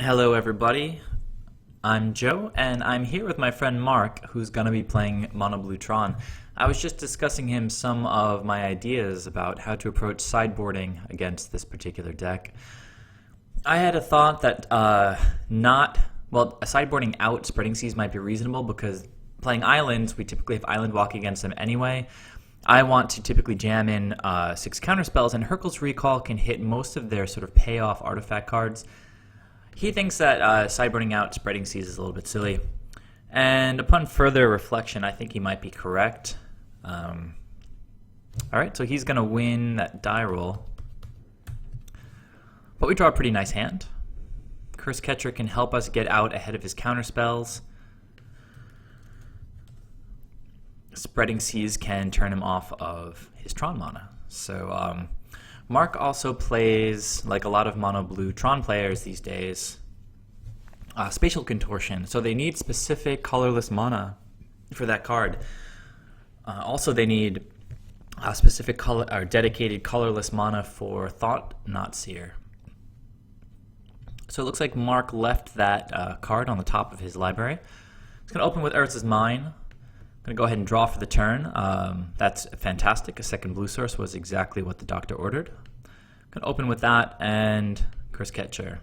Hello everybody, I'm Joe, and I'm here with my friend Mark, who's going to be playing Mono Blue Tron. I was just discussing him some of my ideas about how to approach sideboarding against this particular deck. I had a thought that sideboarding out Spreading Seas might be reasonable because playing islands, we typically have island walk against them anyway. I want to typically jam in 6 counterspells, and Hurkyl's Recall can hit most of their sort of payoff artifact cards. He thinks that sideboarding out Spreading Seas is a little bit silly, and upon further reflection, I think he might be correct. Alright, so he's going to win that die roll, but we draw a pretty nice hand. Cursecatcher can help us get out ahead of his counterspells. Spreading Seas can turn him off of his Tron mana. So Mark also plays, like a lot of mono blue Tron players these days, Spatial Contortion. So they need specific colorless mana for that card. Also, they need specific color or dedicated colorless mana for Thought-Knot Seer. So it looks like Mark left that card on the top of his library. He's going to open with Urza's Mine. I'm going to go ahead and draw for the turn. That's fantastic. A second blue source was exactly what the doctor ordered. I'm going to open with that and Cursecatcher.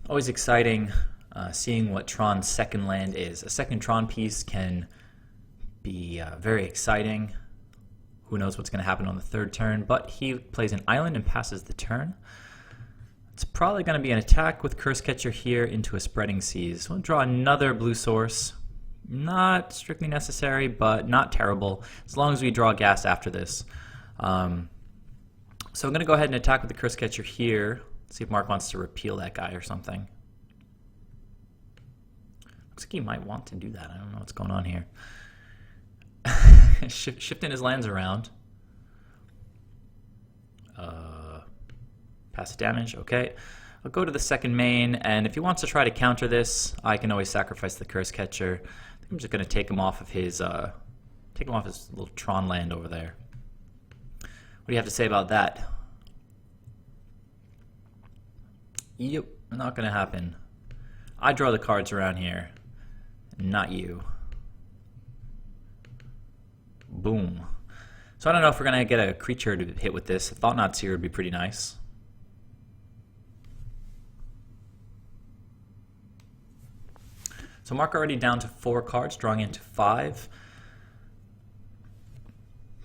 Always exciting seeing what Tron's second land is. A second Tron piece can be very exciting. Who knows what's going to happen on the third turn, but he plays an island and passes the turn. It's probably going to be an attack with Cursecatcher here into a Spreading Seas. We'll draw another blue source. Not strictly necessary, but not terrible, as long as we draw gas after this. So I'm going to go ahead and attack with the Cursecatcher here. See if Mark wants to repeal that guy or something. Looks like he might want to do that. I don't know what's going on here. Shifting his lands around. Pass damage, okay. I'll go to the second main, and if he wants to try to counter this, I can always sacrifice the Cursecatcher. I think I'm just going to take him off of his little Tron land over there. What do you have to say about that? Yep, not going to happen. I draw the cards around here, not you. Boom. So I don't know if we're going to get a creature to hit with this. Thought-Knot Seer would be pretty nice. So Mark already down to 4 cards, drawing into 5.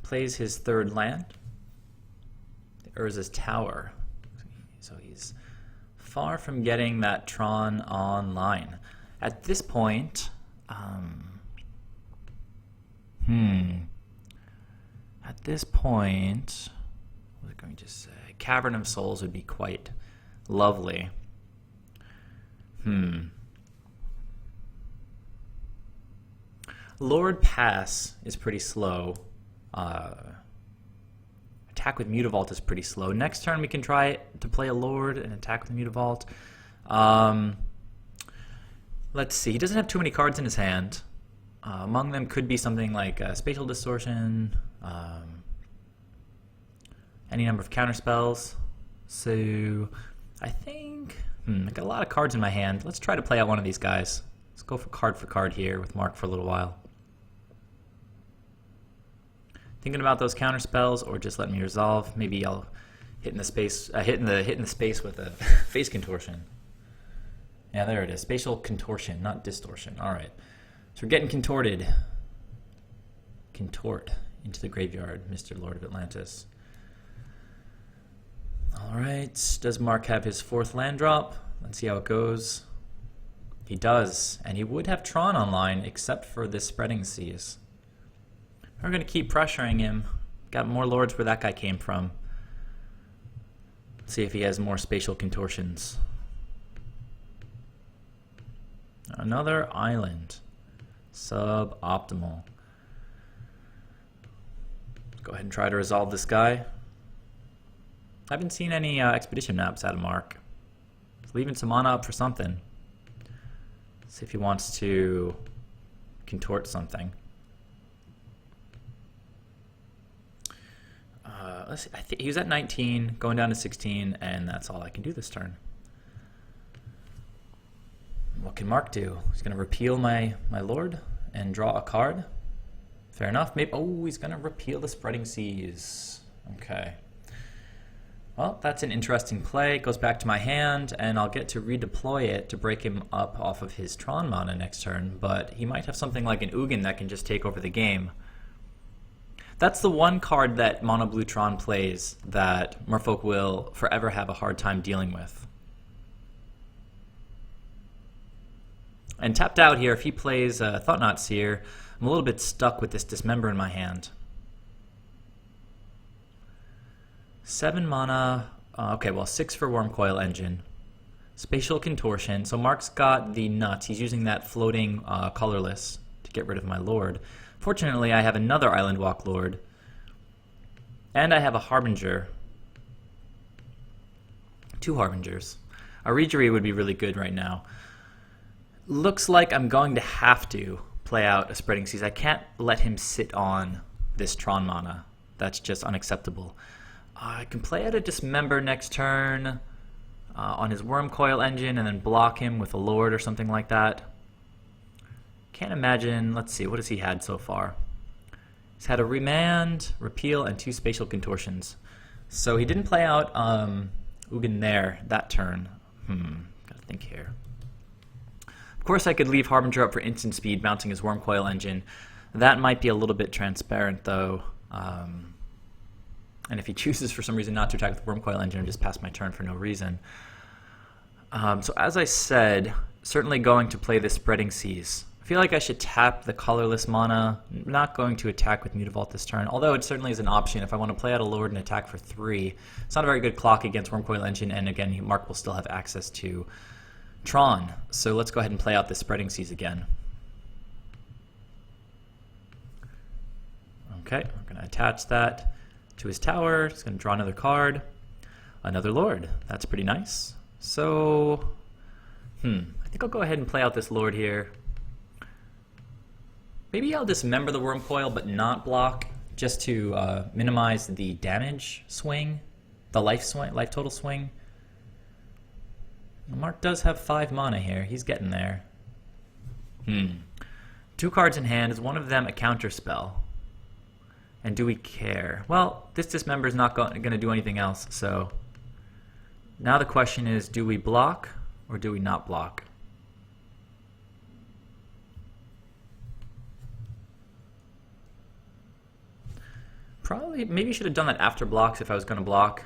Plays his third land, Urza's Tower. So he's far from getting that Tron online. At this point, what was I going to say? Cavern of Souls would be quite lovely. Lord Pass is pretty slow. Attack with Mutavault is pretty slow. Next turn we can try to play a Lord and attack with Mutavault. Let's see. He doesn't have too many cards in his hand. Among them could be something like Spatial Distortion, any number of counterspells. So I think I got a lot of cards in my hand. Let's try to play out one of these guys. Let's go for card here with Mark for a little while. Thinking about those counter spells, or just let me resolve. Maybe I'll hit in the space with a face contortion. Yeah, there it is. Spatial contortion, not distortion. All right. So we're getting contorted. Contort into the graveyard, Mr. Lord of Atlantis. All right. Does Mark have his 4th land drop? Let's see how it goes. He does, and he would have Tron online except for this Spreading Seas. We're going to keep pressuring him. Got more lords where that guy came from. Let's see if he has more spatial contortions. Another island. Suboptimal. Let's go ahead and try to resolve this guy. I haven't seen any expedition maps out of Mark. He's leaving some mana up for something. Let's see if he wants to contort something. let's see, he was at 19, going down to 16, and that's all I can do this turn. What can Mark do? He's going to repeal my Lord and draw a card. Fair enough. Maybe. Oh, he's going to repeal the Spreading Seas. Okay. Well, that's an interesting play. It goes back to my hand, and I'll get to redeploy it to break him up off of his Tron mana next turn, but he might have something like an Ugin that can just take over the game. That's the one card that Mono Blue Tron plays that Merfolk will forever have a hard time dealing with. And tapped out here, if he plays Thought-Knot Seer, I'm a little bit stuck with this Dismember in my hand. 7 mana, okay, well 6 for Wormcoil Engine. Spatial Contortion, so Mark's got the nuts. He's using that floating colorless to get rid of my Lord. Fortunately, I have another Island Walk Lord, and I have a Harbinger. 2 Harbingers. A Reejerey would be really good right now. Looks like I'm going to have to play out a Spreading Seas. I can't let him sit on this Tron mana. That's just unacceptable. I can play out a Dismember next turn on his Wormcoil Engine and then block him with a Lord or something like that. Can't imagine. Let's see, what has he had so far? He's had a Remand, Repeal, and 2 Spatial Contortions. So he didn't play out Ugin there that turn. Gotta think here. Of course, I could leave Harbinger up for instant speed, bouncing his Wormcoil Engine. That might be a little bit transparent, though. And if he chooses for some reason not to attack with the Wormcoil Engine, just pass my turn for no reason. So as I said, certainly going to play this Spreading Seas. I feel like I should tap the colorless mana. I'm not going to attack with Mutavault this turn, although it certainly is an option if I want to play out a Lord and attack for 3. It's not a very good clock against Wormcoil Engine, and again, Mark will still have access to Tron. So let's go ahead and play out the Spreading Seas again. Okay, we're going to attach that to his tower. He's going to draw another card. Another Lord. That's pretty nice. So, I think I'll go ahead and play out this Lord here. Maybe I'll dismember the Wormcoil but not block, just to minimize the damage swing, the life total swing. Mark does have 5 mana here. He's getting there. 2 cards in hand. Is one of them a counter spell? And do we care? Well, this Dismember is not going to do anything else, so now the question is, do we block or do we not block? Probably, maybe should have done that after blocks if I was going to block.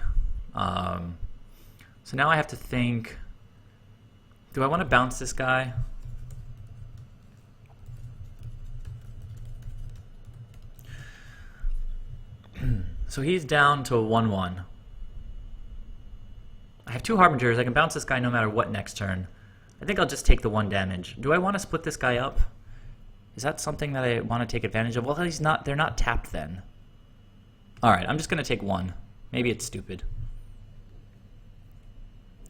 So now I have to think, do I want to bounce this guy? So he's down to a 1/1. I have 2 Harbingers. I can bounce this guy no matter what next turn. I think I'll just take the 1 damage. Do I want to split this guy up? Is that something that I want to take advantage of? Well, he's not. They're not tapped then. All right, I'm just going to take 1. Maybe it's stupid.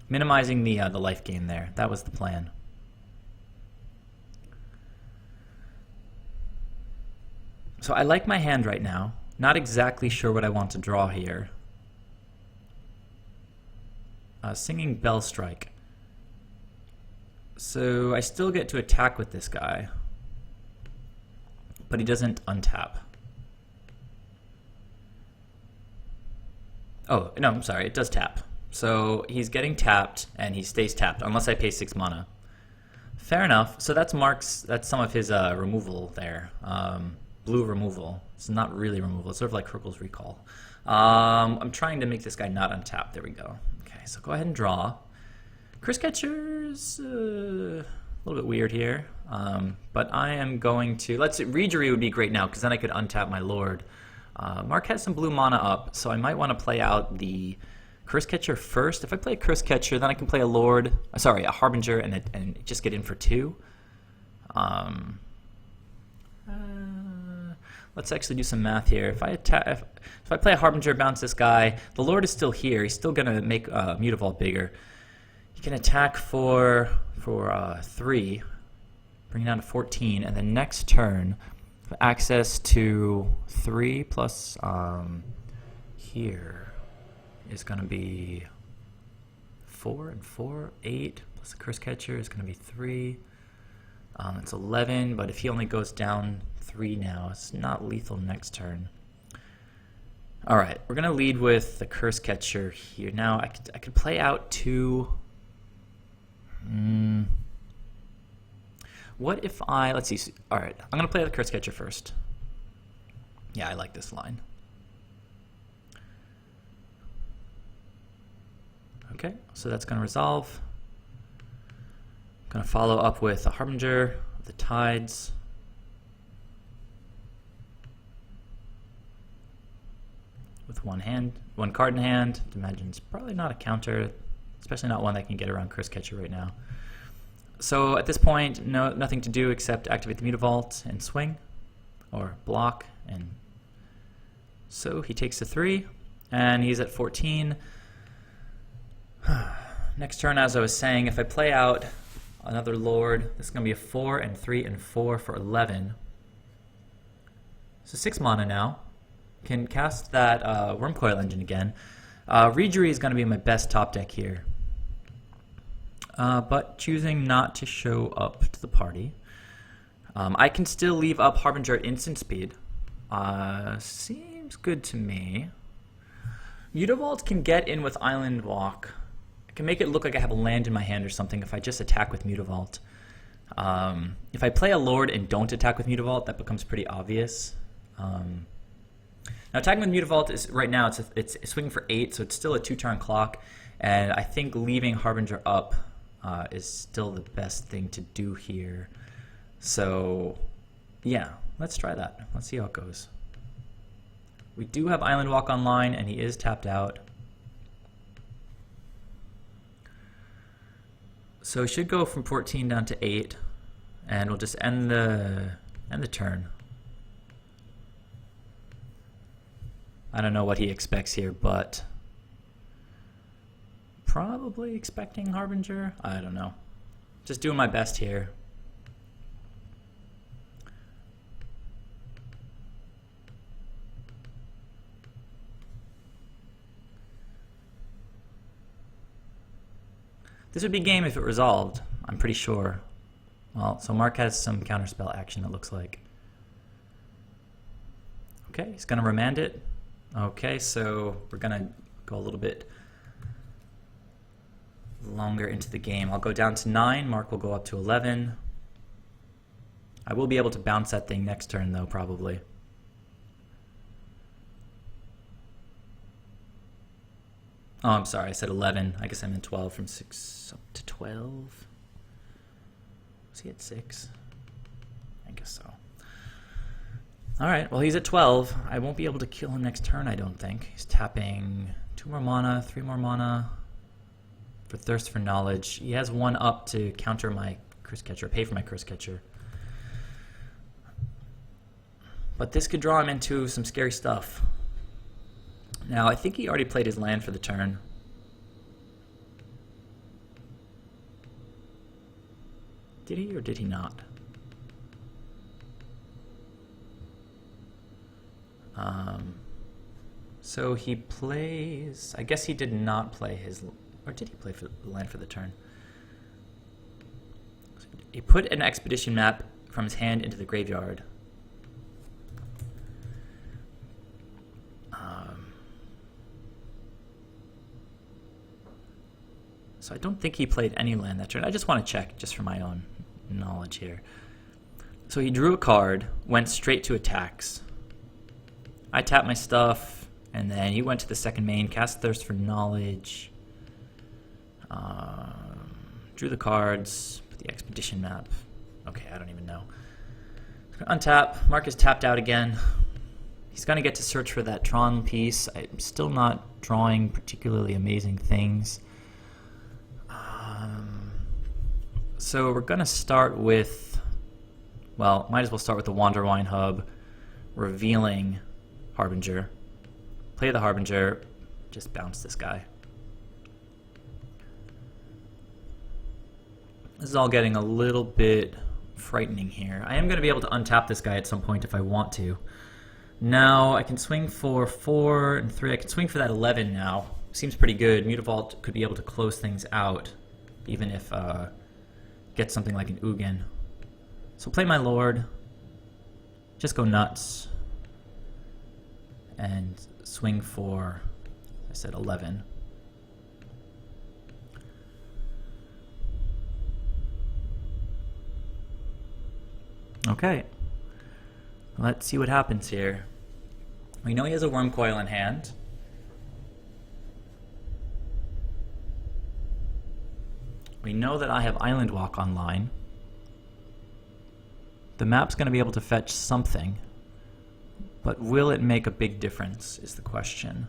Minimizing the life gain there. That was the plan. So I like my hand right now. Not exactly sure what I want to draw here. Singing Bell Strike. So I still get to attack with this guy, but he doesn't untap. Oh, no, I'm sorry, it does tap. So he's getting tapped, and he stays tapped, unless I pay 6 mana. Fair enough. So that's some of his removal there. Blue removal. It's not really removal. It's sort of like Hurkyl's Recall. I'm trying to make this guy not untap. There we go. Okay, so go ahead and draw. Cursecatcher's a little bit weird here. But I am going to... Reejerey would be great now, because then I could untap my Lord. Mark has some blue mana up, so I might want to play out the Cursecatcher first. If I play a Cursecatcher, then I can play a Lord... Sorry, a Harbinger, and just get in for 2. Let's actually do some math here. If I play a Harbinger, bounce this guy, the Lord is still here. He's still going to make Mutavault bigger. He can attack for 3, bring it down to 14, and then next turn, access to 3 plus here is going to be 4 and 4, 8, plus the Cursecatcher is going to be 3. It's 11, but if he only goes down 3 now, it's not lethal next turn. Alright, we're going to lead with the Cursecatcher here. Now, I could play out 2... What if I... Let's see. Alright, I'm going to play the Cursecatcher first. Yeah, I like this line. Okay, so that's going to resolve. I'm going to follow up with a Harbinger of the Tides. With one card in hand. Imagine it's probably not a counter, especially not one that can get around Cursecatcher right now. So at this point, nothing to do except activate the Mutavault and swing, or block, and so he takes a 3, and he's at 14. Next turn, as I was saying, if I play out another Lord, this is going to be a 4 and 3 and 4 for 11. So 6 mana now. Can cast that Wormcoil Engine again. Reejerey is going to be my best top deck here. But choosing not to show up to the party. I can still leave up Harbinger at instant speed. Seems good to me. Mutavault can get in with Island Walk. I can make it look like I have a land in my hand or something if I just attack with Mutavault. If I play a Lord and don't attack with Mutavault, that becomes pretty obvious. Now attacking with Mutavault is right now it's swinging for 8, so it's still a 2-turn clock, and I think leaving Harbinger up is still the best thing to do here. So yeah, let's try that. Let's see how it goes. We do have Island Walk online, and he is tapped out. So it should go from 14 down to 8, and we'll just end the turn. I don't know what he expects here, but probably expecting Harbinger. I don't know. Just doing my best here. This would be game if it resolved, I'm pretty sure. Well, so Mark has some counterspell action, it looks like. Okay, he's going to remand it. Okay, so we're going to go a little bit longer into the game. I'll go down to 9, Mark will go up to 11. I will be able to bounce that thing next turn, though, probably. Oh, I'm sorry, I said 11. I guess I meant 12, from 6 up to 12. Was he at 6? I guess so. Alright, well he's at 12. I won't be able to kill him next turn, I don't think. He's tapping 2 more mana, 3 more mana for Thirst for Knowledge. He has 1 up to counter my Cursecatcher, pay for my Cursecatcher. But this could draw him into some scary stuff. Now, I think he already played his land for the turn. Did he or did he not? So he plays... I guess he did not play his... Or did he play for the land for the turn? He put an expedition map from his hand into the graveyard. So I don't think he played any land that turn. I just want to check, just for my own knowledge here. So he drew a card, went straight to attacks. I tapped my stuff, and then he went to the second main, cast Thirst for Knowledge, drew the cards, put the expedition map. Okay, I don't even know. Untap. Mark is tapped out again. He's going to get to search for that Tron piece. I'm still not drawing particularly amazing things. So we're going to start with, well, might as well start with the Wanderwine Hub, revealing Harbinger. Play the Harbinger, just bounce this guy. This is all getting a little bit frightening here. I am going to be able to untap this guy at some point if I want to. Now I can swing for 4 and 3. I can swing for that 11 now. Seems pretty good. Mutavault could be able to close things out, even if get something like an Ugin. So play my Lord. Just go nuts. And swing for, I said 11. Okay. Let's see what happens here. We know he has a Worm Coil in hand. We know that I have Island Walk online. The map's going to be able to fetch something, but will it make a big difference is the question.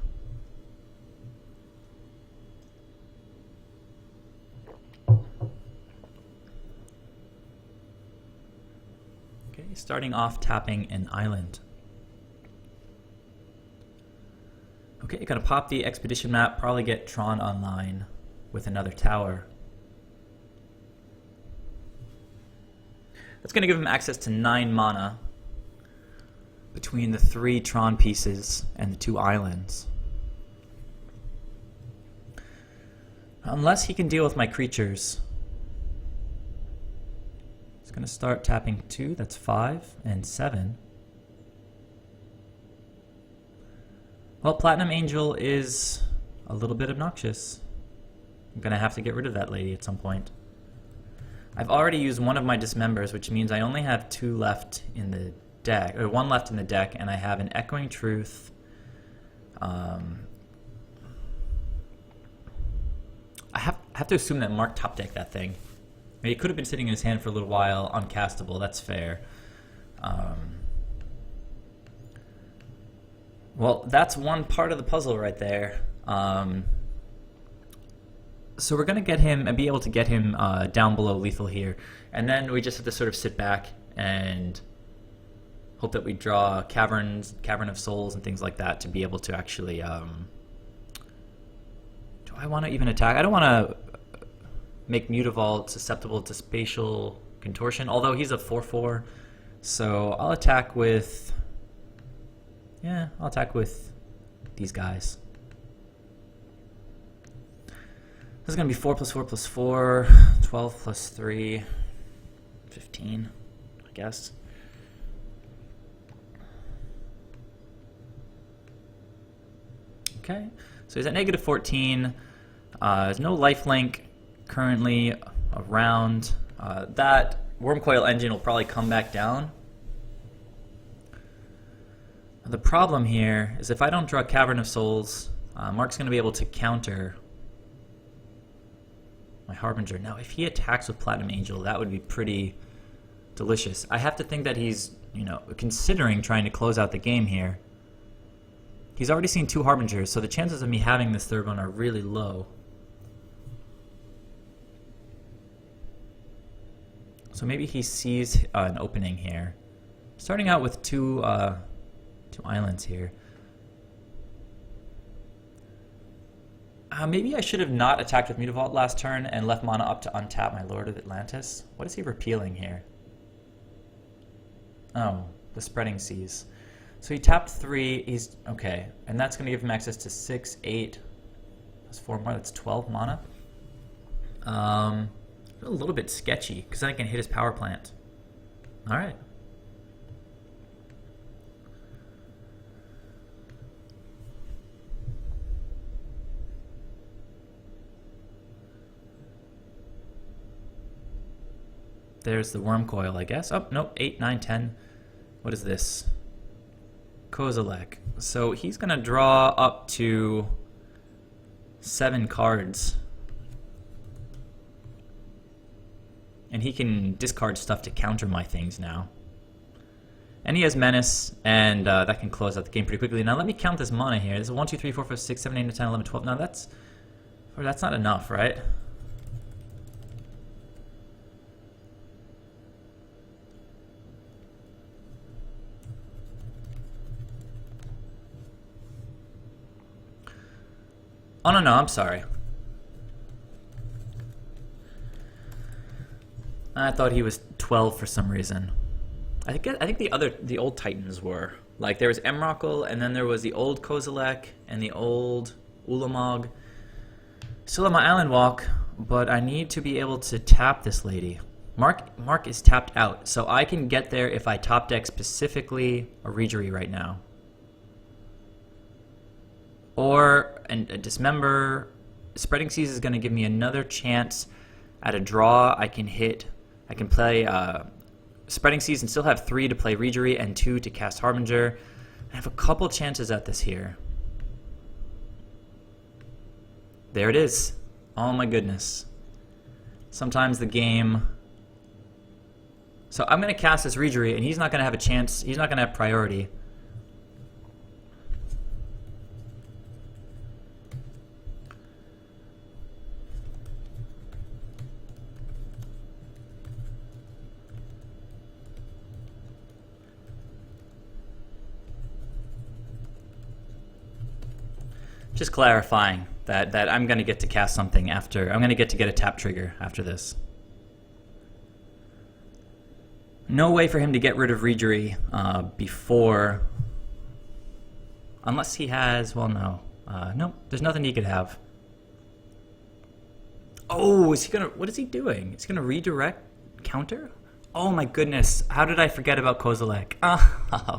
Okay, starting off tapping an island. Okay, gonna pop the expedition map, probably get Tron online with another tower. That's going to give him access to 9 mana between the 3 Tron pieces and the 2 islands. Unless he can deal with my creatures. He's going to start tapping 2, that's 5, and 7. Well, Platinum Angel is a little bit obnoxious. I'm going to have to get rid of that lady at some point. I've already used one of my Dismembers, which means I only have 2 left in the deck, or 1 left in the deck, and I have an Echoing Truth. I have to assume that Mark top decked that thing. I mean, it could have been sitting in his hand for a little while, uncastable, that's fair. Well, that's one part of the puzzle right there. So we're going to get him and be able to get him down below lethal here. And then we just have to sort of sit back and hope that we draw Cavern of Souls and things like that to be able to actually... do I want to even attack? I don't want to make Mutavault susceptible to spatial contortion, although he's a 4/4. So I'll attack with... yeah, I'll attack with these guys. This is going to be 4 + 4 + 4, 12 + 3, 15, I guess. Okay, so he's at -14. There's no lifelink currently around. That Worm Coil engine will probably come back down. The problem here is if I don't draw Cavern of Souls, Mark's going to be able to counter my Harbinger. Now, if he attacks with Platinum Angel, that would be pretty delicious. I have to think that he's, considering trying to close out the game here. He's already seen 2 Harbingers, so the chances of me having this third one are really low. So maybe he sees an opening here. Starting out with 2 islands here. Maybe I should have not attacked with Mutavault last turn and left mana up to untap my Lord of Atlantis. What is he repealing here? Oh, the Spreading Seas. So he tapped 3, he's... okay, and that's going to give him access to 6, 8, that's 4 more, that's 12 mana. A little bit sketchy, because then I can hit his power plant. Alright. There's the Worm Coil, I guess. Oh, nope, 8, 9, 10. What is this? Kozilek. So he's going to draw up to 7 cards. And he can discard stuff to counter my things now. And he has Menace, and that can close out the game pretty quickly. Now let me count this mana here. This is 1, 2, 3, 4, 5, 6, 7, 8, 9, 10, 11, 12. Now that's not enough, right? Oh, no, I'm sorry. I thought he was 12 for some reason. I think the old Titans were Like, there was Emrakul, and then there was the old Kozilek and the old Ulamog. Still on my island walk, but I need to be able to tap this lady. Mark is tapped out, so I can get there if I top deck specifically a Reejerey right now. Or a Dismember. Spreading Seas is going to give me another chance at a draw. I can play Spreading Seas and still have 3 to play Reejerey and 2 to cast Harbinger. I have a couple chances at this here. There it is. Oh my goodness. Sometimes the game... So I'm going to cast this Reejerey, and he's not going to have a chance. He's not going to have priority. Just clarifying that I'm going to get to cast something after. I'm going to get a tap trigger after this. No way for him to get rid of Reejerey before... Unless he has... Well, no. No, there's nothing he could have. Oh, is he going to... What is he doing? He's going to redirect counter? Oh my goodness. How did I forget about Kozilek?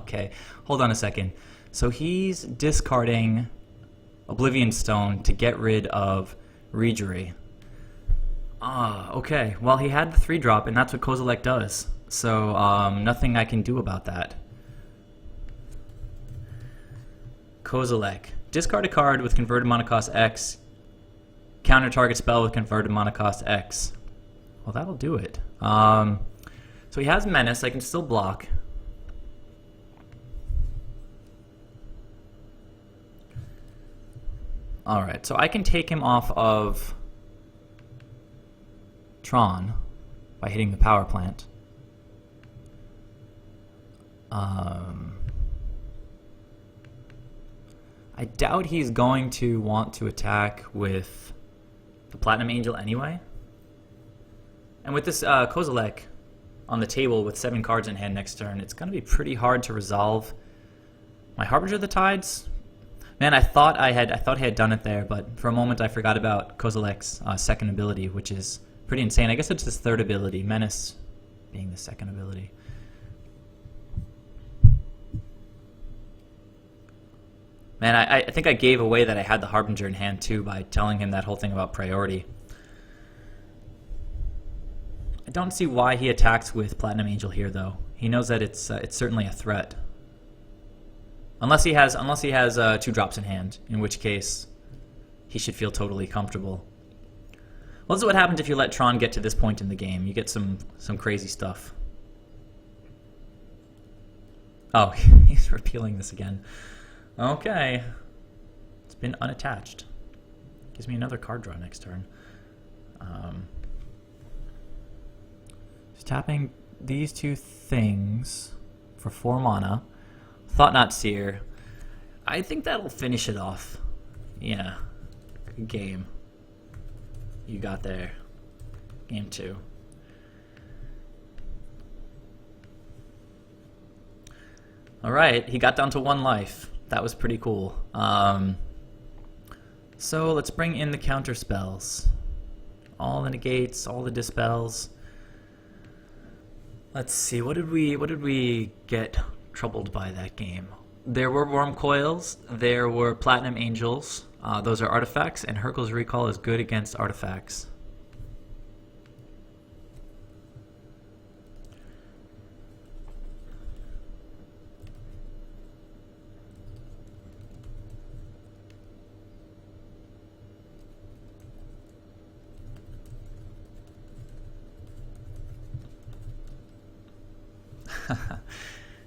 Okay. Hold on a second. So he's discarding Oblivion Stone to get rid of Reejerey. Okay. Well, he had the 3-drop, and that's what Kozilek does. So, nothing I can do about that. Kozilek. Discard a card with converted mana cost X. Counter target spell with converted mana cost X. Well, that'll do it. So he has Menace. I can still block. Alright, so I can take him off of Tron by hitting the power plant. I doubt he's going to want to attack with the Platinum Angel anyway. And with this Kozilek on the table with 7 cards in hand next turn, it's going to be pretty hard to resolve. My Harbinger of the Tides? Man, I thought I had done it there, but for a moment I forgot about Kozilek's second ability, which is pretty insane. I guess it's his third ability, Menace being the second ability. Man, I think I gave away that I had the Harbinger in hand, too, by telling him that whole thing about priority. I don't see why he attacks with Platinum Angel here, though. He knows that it's certainly a threat. Unless he has 2 drops in hand, in which case he should feel totally comfortable. Well, this is what happens if you let Tron get to this point in the game. You get some crazy stuff. Oh, he's repealing this again. Okay. It's been unattached. Gives me another card draw next turn. Just tapping these 2 things for 4 mana. Thought-Knot Seer. I think that'll finish it off. Yeah. Good game. You got there. Game 2. Alright, he got down to 1 life. That was pretty cool. So let's bring in the counter spells. All the negates, all the dispels. Let's see, what did we get troubled by that game? There were Worm Coils, there were Platinum Angels. Those are artifacts, and Hurkyl's Recall is good against artifacts.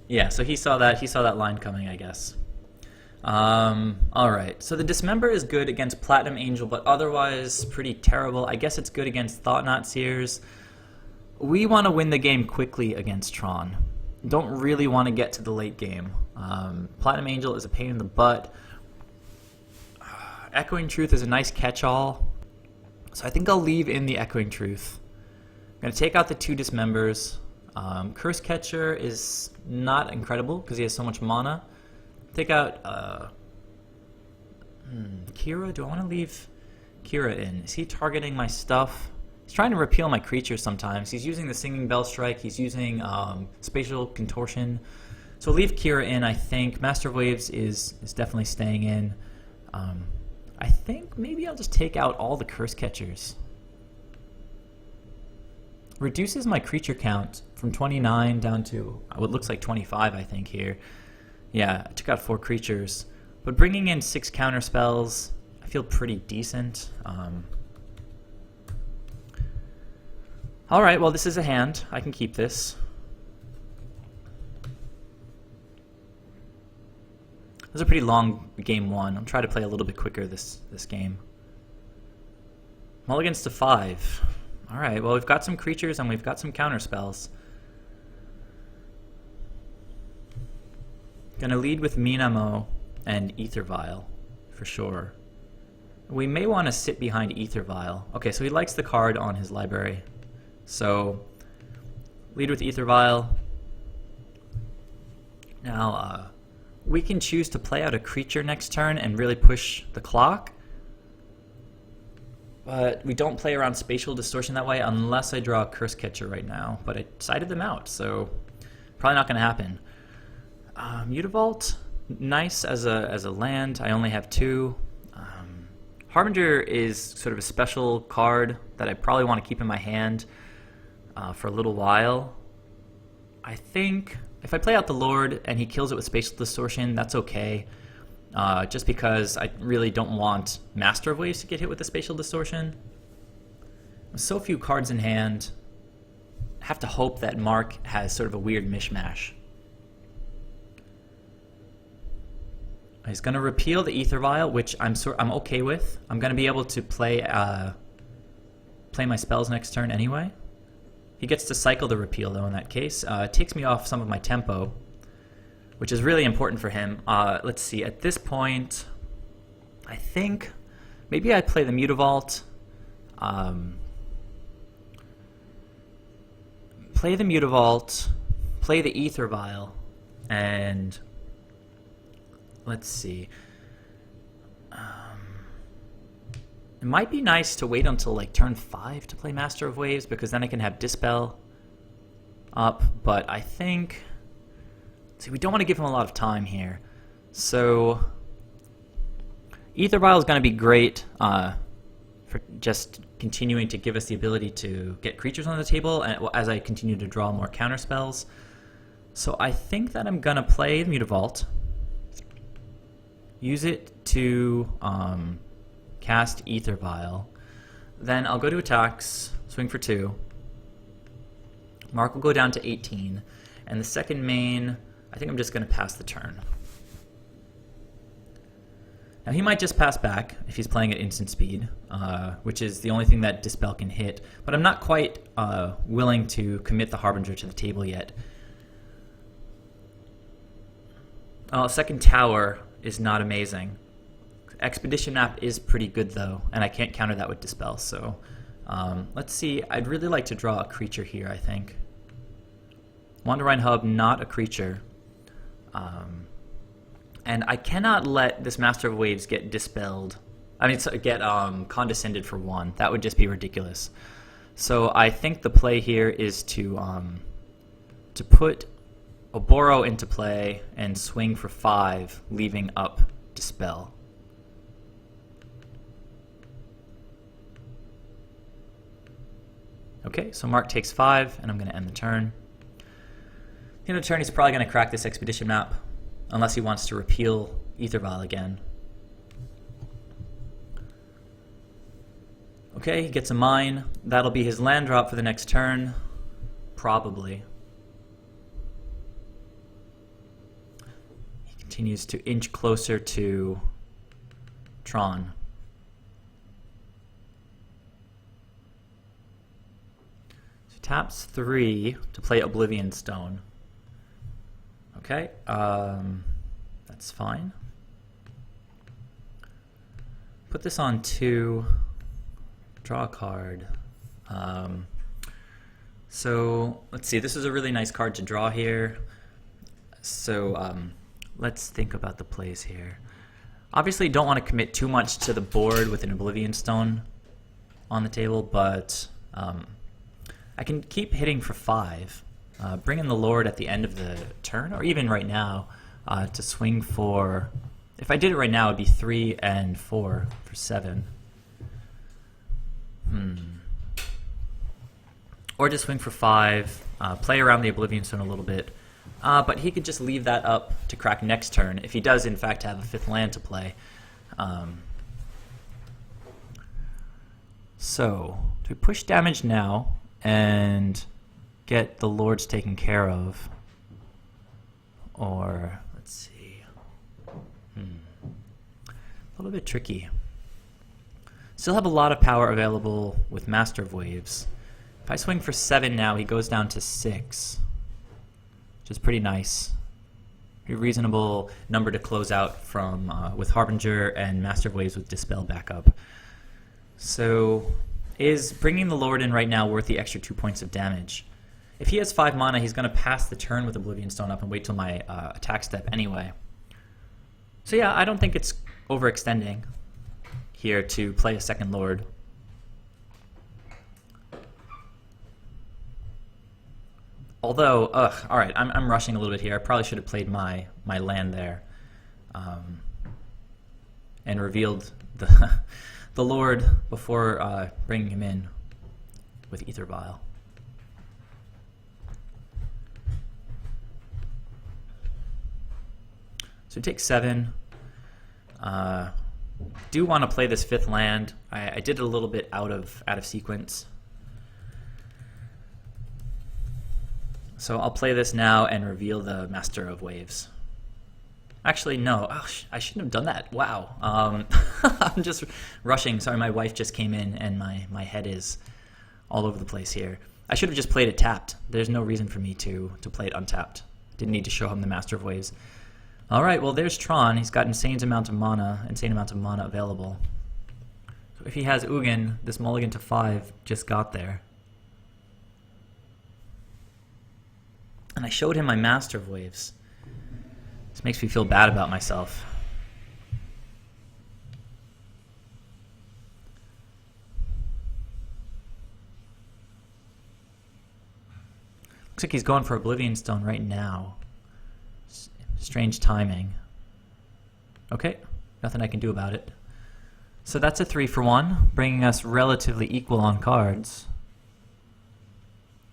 Yeah, so he saw that line coming, I guess. Alright, so the Dismember is good against Platinum Angel, but otherwise pretty terrible. I guess it's good against Thought-Knot Seers. We want to win the game quickly against Tron. Don't really want to get to the late game. Platinum Angel is a pain in the butt. Echoing Truth is a nice catch-all. So I think I'll leave in the Echoing Truth. I'm going to take out the 2 Dismembers. Cursecatcher is not incredible because he has so much mana. Take out Kira. Do I want to leave Kira in? Is he targeting my stuff? He's trying to repeal my creatures sometimes. He's using the Singing Bell Strike. He's using Spatial Contortion. So leave Kira in, I think. Master of Waves is definitely staying in. I think maybe I'll just take out all the Cursecatchers. Reduces my creature count from 29 down to what looks like 25, I think, here. Yeah, I took out 4 creatures. But bringing in 6 counter spells, I feel pretty decent. Alright, well, this is a hand. I can keep this. This is a pretty long game 1. I'm trying to play a little bit quicker this game. Mulligans to 5. Alright, well, we've got some creatures and we've got some counter spells. Gonna lead with Minamo and AEther Vial, for sure. We may want to sit behind AEther Vial. Okay, so he likes the card on his library. So, lead with AEther Vial. Now, we can choose to play out a creature next turn and really push the clock. But we don't play around Spatial Distortion that way unless I draw a Cursecatcher right now. But I sided them out, so probably not going to happen. Mutavault, nice as a land. I only have 2. Harbinger is sort of a special card that I probably want to keep in my hand for a little while. I think if I play out the Lord and he kills it with Spatial Distortion, that's okay. Just because I really don't want Master of Waves to get hit with the Spatial Distortion. With so few cards in hand, I have to hope that Mark has sort of a weird mishmash. He's going to repeal the AEther Vial, which I'm okay with. I'm going to be able to play my spells next turn anyway. He gets to cycle the repeal, though, in that case. It takes me off some of my tempo, which is really important for him. Let's see. At this point, I think maybe I play the Mutavault. Play the Mutavault, play the AEther Vial, and let's see. It might be nice to wait until like turn 5 to play Master of Waves, because then I can have Dispel up, but I think... See, we don't want to give him a lot of time here. So AEther Vial is going to be great for just continuing to give us the ability to get creatures on the table as I continue to draw more counter spells. So I think that I'm going to play Mutavault, use it to cast AEther Vial. Then I'll go to attacks, swing for 2. Mark will go down to 18. And the second main, I think I'm just going to pass the turn. Now he might just pass back if he's playing at instant speed, which is the only thing that Dispel can hit. But I'm not quite willing to commit the Harbinger to the table yet. Second tower is not amazing. Expedition map is pretty good though, and I can't counter that with Dispel. So let's see. I'd really like to draw a creature here, I think. Wanderwine Hub, not a creature. And I cannot let this Master of Waves get dispelled. I mean, get condescended for 1. That would just be ridiculous. So I think the play here is to put Oboro into play and swing for 5, leaving up Dispel. Okay, so Mark takes 5, and I'm going to end the turn. At the end of the turn, he's probably going to crack this Expedition map, unless he wants to repeal AEther Vial again. Okay, he gets a mine. That'll be his land drop for the next turn. Probably. He continues to inch closer to Tron. So taps 3 to play Oblivion Stone. Okay, that's fine. Put this on 2, draw a card. So let's see, this is a really nice card to draw here. So let's think about the plays here. Obviously don't want to commit too much to the board with an Oblivion Stone on the table, but I can keep hitting for 5. Bring in the Lord at the end of the turn, or even right now, to swing for... If I did it right now, it would be 3 and 4 for 7. Or just swing for 5, play around the Oblivion Stone a little bit. But he could just leave that up to crack next turn, if he does in fact have a 5th land to play. So, do we push damage now and get the Lords taken care of? Or, let's see. A little bit tricky. Still have a lot of power available with Master of Waves. If I swing for 7 now, he goes down to 6, which is pretty nice. A reasonable number to close out from with Harbinger and Master of Waves with Dispel backup. So, is bringing the Lord in right now worth the extra 2 points of damage? If he has 5 mana, he's going to pass the turn with Oblivion Stone up and wait till my attack step anyway. So yeah, I don't think it's overextending here to play a second Lord. Although, alright, I'm rushing a little bit here. I probably should have played my land there. And revealed the Lord before bringing him in with AEther Vial. So take 7. Do want to play this 5th land. I did it a little bit out of sequence. So I'll play this now and reveal the Master of Waves. Actually, no. Oh, I shouldn't have done that. Wow. I'm just rushing. Sorry, my wife just came in and my head is all over the place here. I should have just played it tapped. There's no reason for me to play it untapped. Didn't need to show him the Master of Waves. All right, well, there's Tron. He's got insane amounts of mana available. So if he has Ugin, this mulligan to 5 just got there. And I showed him my Master of Waves. This makes me feel bad about myself. Looks like he's going for Oblivion Stone right now. Strange timing. Okay, nothing I can do about it. So that's a 3-for-1, bringing us relatively equal on cards.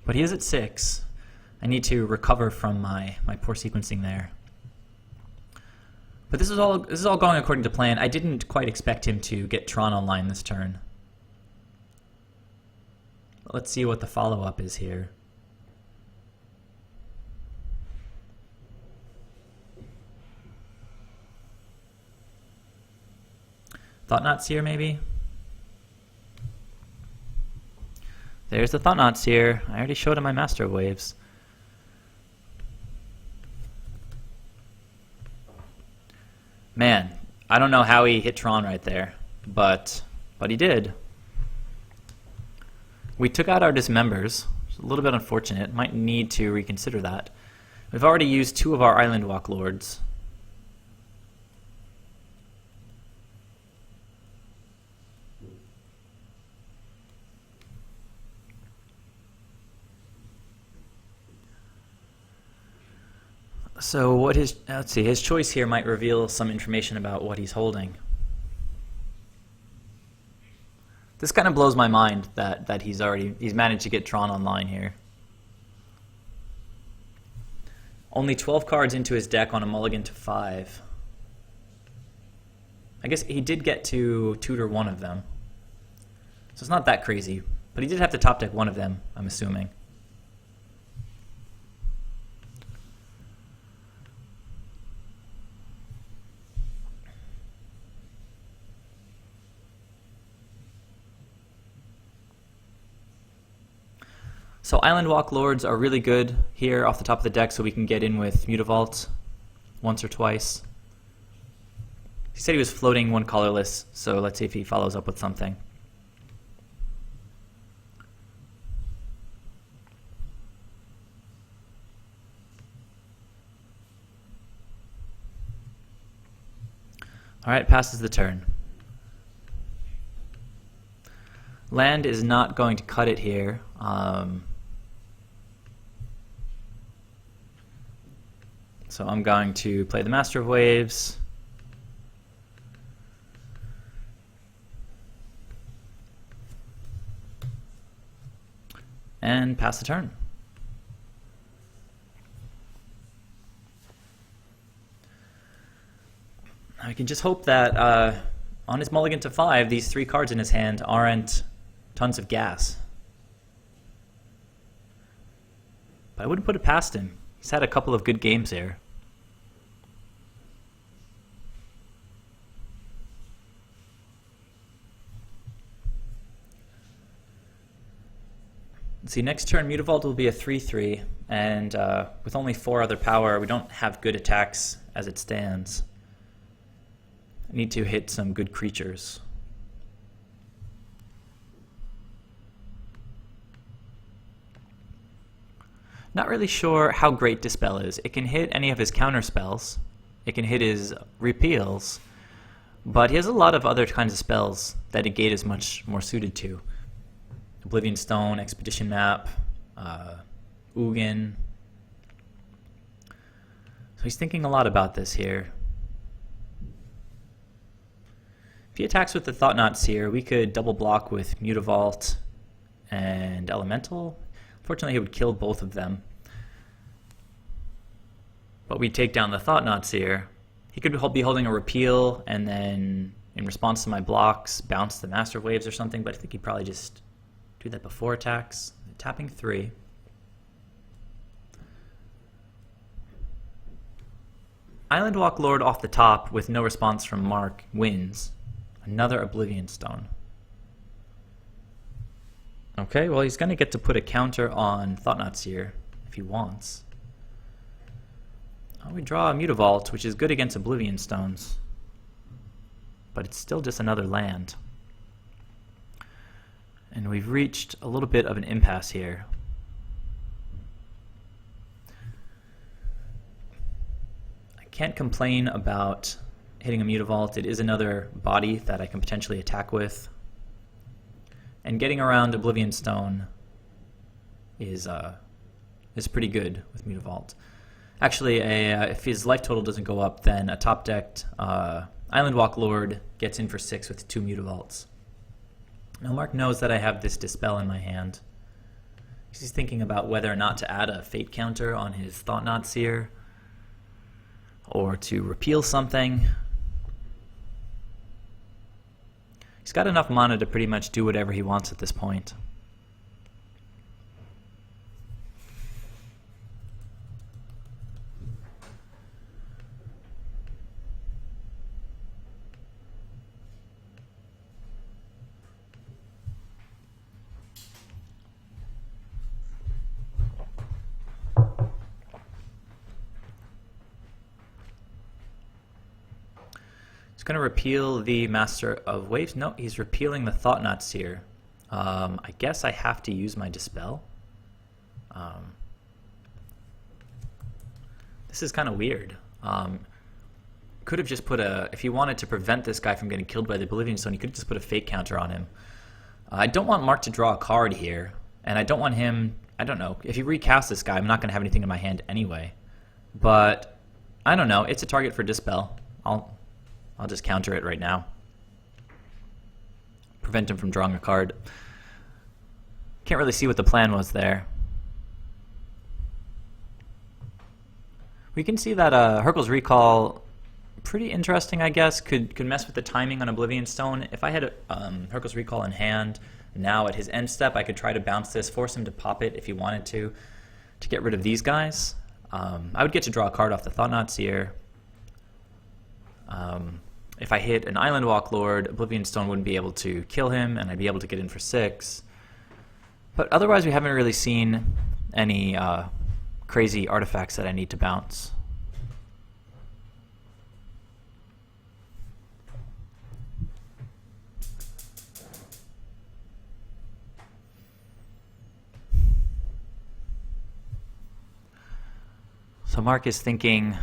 But he is at 6. I need to recover from my poor sequencing there. But this is all going according to plan. I didn't quite expect him to get Tron online this turn. Let's see what the follow-up is here. Thought-Knot Seer, maybe? There's the Thought-Knot Seer. I already showed him my Master of Waves. Man, I don't know how he hit Tron right there, but he did. We took out our Dismembers. It's a little bit unfortunate. Might need to reconsider that. We've already used 2 of our Island Walk Lords. So what let's see, his choice here might reveal some information about what he's holding. This kind of blows my mind that he's managed to get Tron online here. Only 12 cards into his deck on a mulligan to 5. I guess he did get to tutor one of them. So it's not that crazy, but he did have to top deck one of them, I'm assuming. So Island Walk Lords are really good here off the top of the deck, so we can get in with Mutavault once or twice. He said he was floating 1 colorless, so let's see if he follows up with something. Alright, passes the turn. Land is not going to cut it here. So I'm going to play the Master of Waves. And pass the turn. I can just hope that on his mulligan to 5, these 3 cards in his hand aren't tons of gas. But I wouldn't put it past him. He's had a couple of good games here. Let's see, next turn Mutavault will be a 3/3, and with only 4 other power, we don't have good attacks as it stands. I need to hit some good creatures. Not really sure how great Dispel is. It can hit any of his counter spells. It can hit his repeals. But he has a lot of other kinds of spells that Negate is much more suited to. Oblivion Stone, Expedition Map, Ugin. So he's thinking a lot about this here. If he attacks with the Thought-Knot Seer, we could double block with Mutavault and Elemental. Fortunately, he would kill both of them. But we take down the Thought-Knot Seer. He could be holding a repeal and then, in response to my blocks, bounce the Master of Waves or something, but I think he'd probably just do that before attacks. Tapping 3. Island Walk Lord off the top with no response from Mark wins. Another Oblivion Stone. Okay, well he's going to get to put a counter on Thought-Knot Seer if he wants. We draw a Mutavault, which is good against Oblivion Stones. But it's still just another land. And we've reached a little bit of an impasse here. I can't complain about hitting a Mutavault. It is another body that I can potentially attack with. And getting around Oblivion Stone is pretty good with Mutavault. Actually, if his life total doesn't go up, then a top-decked Island Walk Lord gets in for 6 with 2 Mutavaults. Now Mark knows that I have this Dispel in my hand. He's thinking about whether or not to add a Fate counter on his Thought-Knot Seer, or to repeal something. He's got enough mana to pretty much do whatever he wants at this point. He's going to repeal the Master of Waves. No, he's repealing the Thought-Knot Seer. I guess I have to use my Dispel. This is kind of weird. Could have just put a... If he wanted to prevent this guy from getting killed by the Oblivion Stone, he could have just put a Fate counter on him. I don't want Mark to draw a card here, and I don't want him... I don't know. If he recasts this guy, I'm not going to have anything in my hand anyway. But, I don't know. It's a target for Dispel. I'll just counter it right now. Prevent him from drawing a card. Can't really see what the plan was there. We can see that Hurkyl's Recall, pretty interesting, I guess. Could mess with the timing on Oblivion Stone. If I had Hurkyl's Recall in hand, now at his end step, I could try to bounce this, force him to pop it if he wanted to get rid of these guys. I would get to draw a card off the Thought-Knot Seer. If I hit an Island Walk Lord, Oblivion Stone wouldn't be able to kill him, and I'd be able to get in for 6. But otherwise, we haven't really seen any crazy artifacts that I need to bounce. So Mark is thinking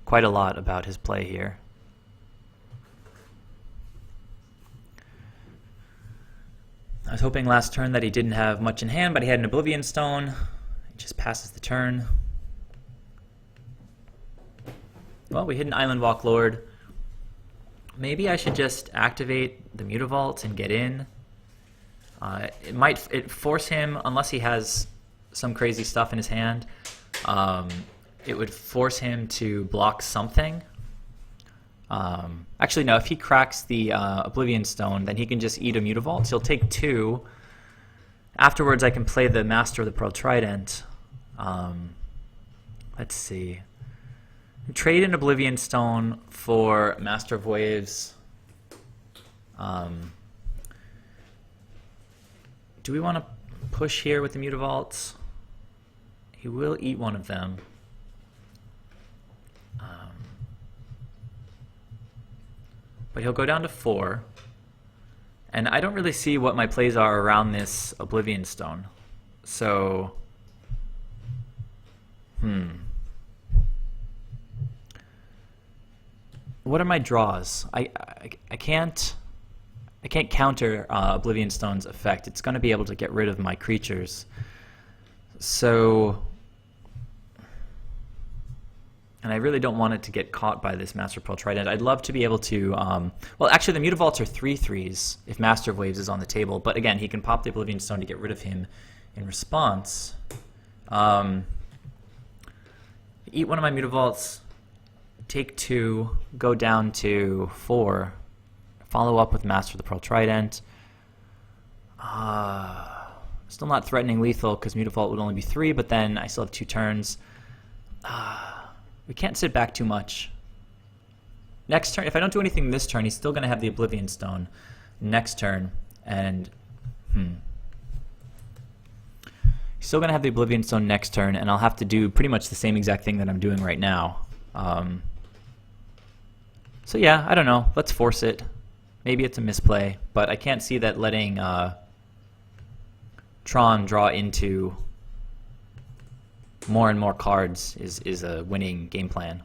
quite a lot about his play here. was hoping last turn that he didn't have much in hand, but he had an Oblivion Stone. It just passes the turn. Well, we hit an Island Walk Lord. Maybe I should just activate the Mutavault and get in. It might force him, unless he has some crazy stuff in his hand, it would force him to block something. Actually, no, if he cracks the Oblivion Stone, then he can just eat a Mutavault. So he'll take 2. Afterwards, I can play the Master of the Pearl Trident. Let's see. Trade an Oblivion Stone for Master of Waves. Do we want to push here with the Mutavaults? He will eat one of them. But he'll go down to 4. And I don't really see what my plays are around this Oblivion Stone. So, what are my draws? I can't counter Oblivion Stone's effect. It's going to be able to get rid of my creatures. So, and I really don't want it to get caught by this Master of Pearl Trident. I'd love to be able to, well, actually the Mutavaults are 3/3s if Master of Waves is on the table. But again, he can pop the Oblivion Stone to get rid of him in response. Eat one of my Mutavaults, take 2, go down to 4, follow up with Master of the Pearl Trident. Still not threatening lethal because Mutavault would only be 3, but then I still have 2 turns. We can't sit back too much. Next turn, if I don't do anything this turn, he's still going to have the Oblivion Stone next turn, and he's still going to have the Oblivion Stone next turn, and I'll have to do pretty much the same exact thing that I'm doing right now. So yeah, I don't know. Let's force it. Maybe it's a misplay, but I can't see that letting Tron draw into more and more cards is a winning game plan.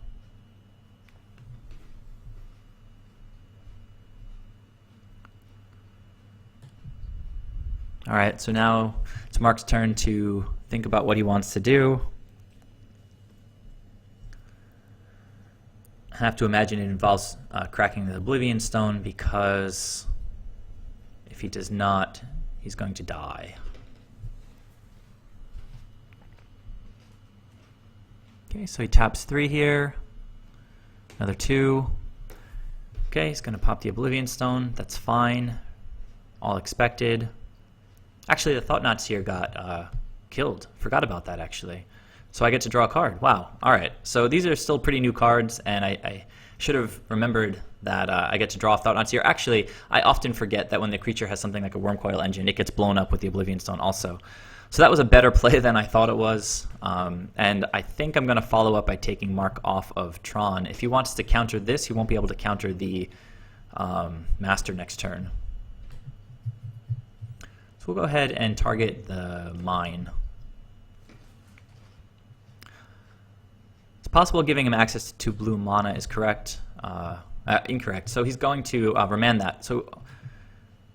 All right, so now it's Mark's turn to think about what he wants to do. I have to imagine it involves cracking the Oblivion Stone, because if he does not, he's going to die. Okay, so he taps 3 here, another 2. Okay, he's going to pop the Oblivion Stone. That's fine. All expected. Actually, the Thought Knot Seer got killed. Forgot about that, actually. So I get to draw a card. Wow. All right. So these are still pretty new cards, and I should have remembered that I get to draw a Thought Knot Seer. Actually, I often forget that when the creature has something like a Wormcoil Engine, it gets blown up with the Oblivion Stone also. So that was a better play than I thought it was, and I think I'm going to follow up by taking Mark off of Tron. If he wants to counter this, he won't be able to counter the Master next turn. So we'll go ahead and target the Mine. It's possible giving him access to 2 blue mana is correct. Incorrect. So he's going to remand that. So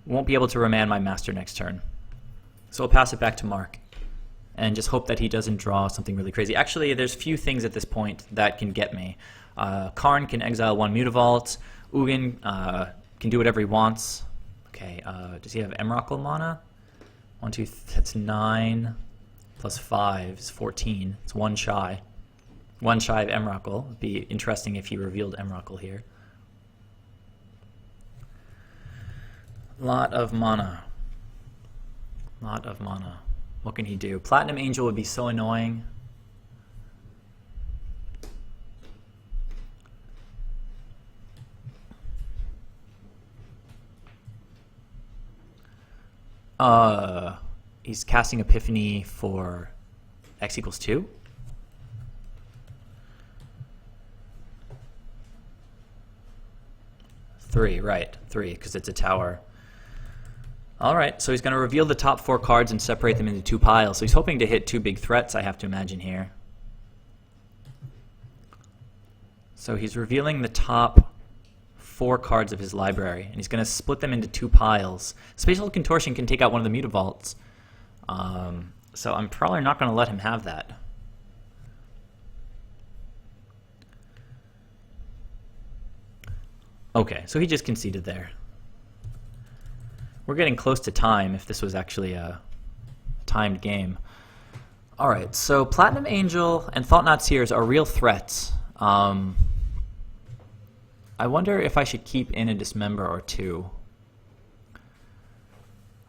won't be able to remand my Master next turn. So I'll pass it back to Mark and just hope that he doesn't draw something really crazy. Actually, there's few things at this point that can get me. Karn can exile 1 Mutavault. Ugin can do whatever he wants. Okay, does he have Emrakul mana? 1, 2, that's 9 plus 5 is 14. It's 1 shy. 1 shy of Emrakul. It'd be interesting if he revealed Emrakul here. Lot of mana. Lot of mana. What can he do? Platinum Angel would be so annoying. He's casting Epiphany for X equals 2. Three, right. 3, because it's a tower. Alright, so he's going to reveal the top 4 cards and separate them into 2 piles. So he's hoping to hit 2 big threats, I have to imagine here. So he's revealing the top 4 cards of his library, and he's going to split them into 2 piles. Spatial Contortion can take out one of the Mutavaults, so I'm probably not going to let him have that. Okay, so he just conceded there. We're getting close to time if this was actually a timed game. Alright, so Platinum Angel and Thought-Knot Seers are real threats. I wonder if I should keep in a Dismember or 2.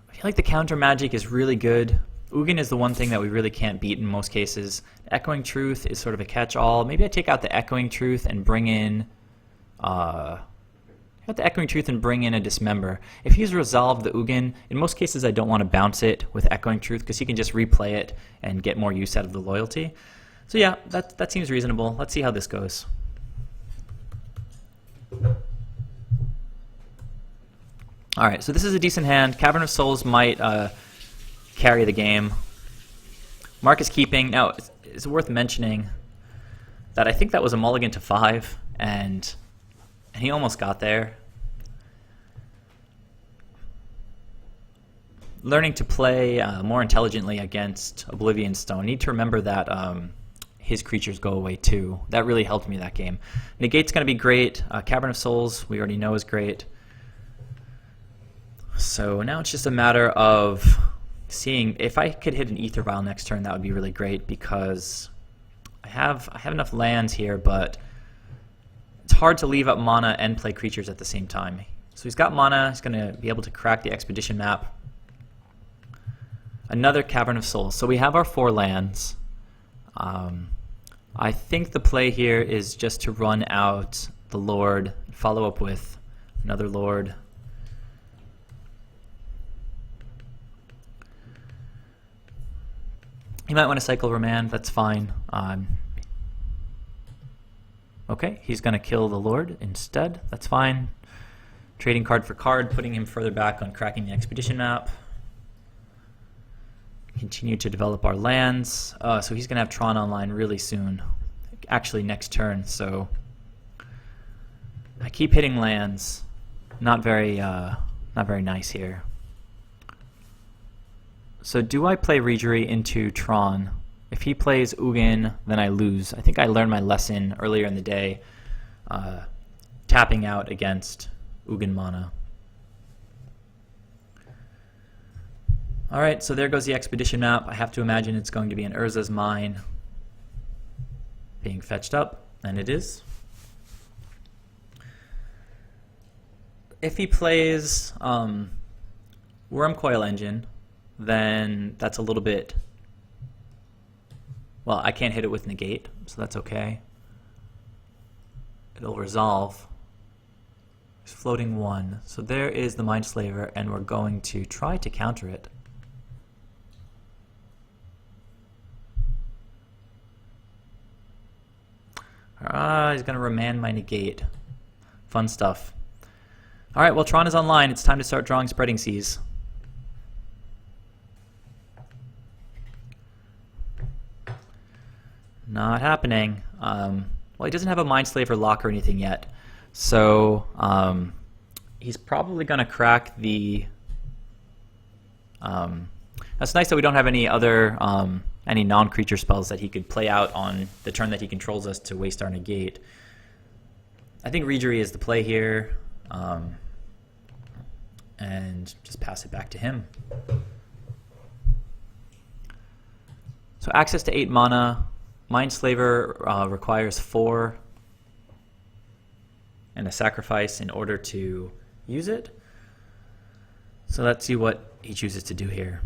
I feel like the counter magic is really good. Ugin is the one thing that we really can't beat in most cases. Echoing Truth is sort of a catch-all. Maybe I take out the Echoing Truth and bring in a Dismember. If he's resolved the Ugin, in most cases I don't want to bounce it with Echoing Truth because he can just replay it and get more use out of the loyalty. So yeah, that seems reasonable. Let's see how this goes. Alright, so this is a decent hand. Cavern of Souls might carry the game. Mark is keeping. Now, it's worth mentioning that I think that was a mulligan to 5, and he almost got there. Learning to play more intelligently against Oblivion Stone. Need to remember that his creatures go away too. That really helped me that game. Negate's going to be great. Cavern of Souls, we already know, is great. So now it's just a matter of seeing if I could hit an AEther Vial next turn. That would be really great because I have enough lands here, but it's hard to leave up mana and play creatures at the same time. So he's got mana. He's going to be able to crack the Expedition map. Another Cavern of Souls. So we have our 4 lands. I think the play here is just to run out the Lord, follow up with another Lord. You might want to cycle Remand, that's fine. Okay, he's going to kill the Lord instead, that's fine. Trading card for card, putting him further back on cracking the Expedition map. Continue to develop our lands. So he's going to have Tron online really soon. Actually next turn, so I keep hitting lands. Not very nice here. So do I play Reejerey into Tron? If he plays Ugin, then I lose. I think I learned my lesson earlier in the day, tapping out against Ugin mana. Alright, so there goes the Expedition map. I have to imagine it's going to be an Urza's Mine being fetched up, and it is. If he plays Wormcoil Engine, then that's a little bit... Well, I can't hit it with Negate, so that's okay. It'll resolve. He's floating 1. So there is the Mindslaver, and we're going to try to counter it. He's going to Remand my Negate. Fun stuff. Alright, well, Tron is online. It's time to start drawing Spreading Seas. Not happening. Well, he doesn't have a Mindslaver lock or anything yet. So, he's probably going to crack the... That's nice that we don't have any other... any non-creature spells that he could play out on the turn that he controls us to waste our Negate. I think Reejerey is the play here, and just pass it back to him. So access to 8 mana. Mindslaver requires 4 and a sacrifice in order to use it. So let's see what he chooses to do here.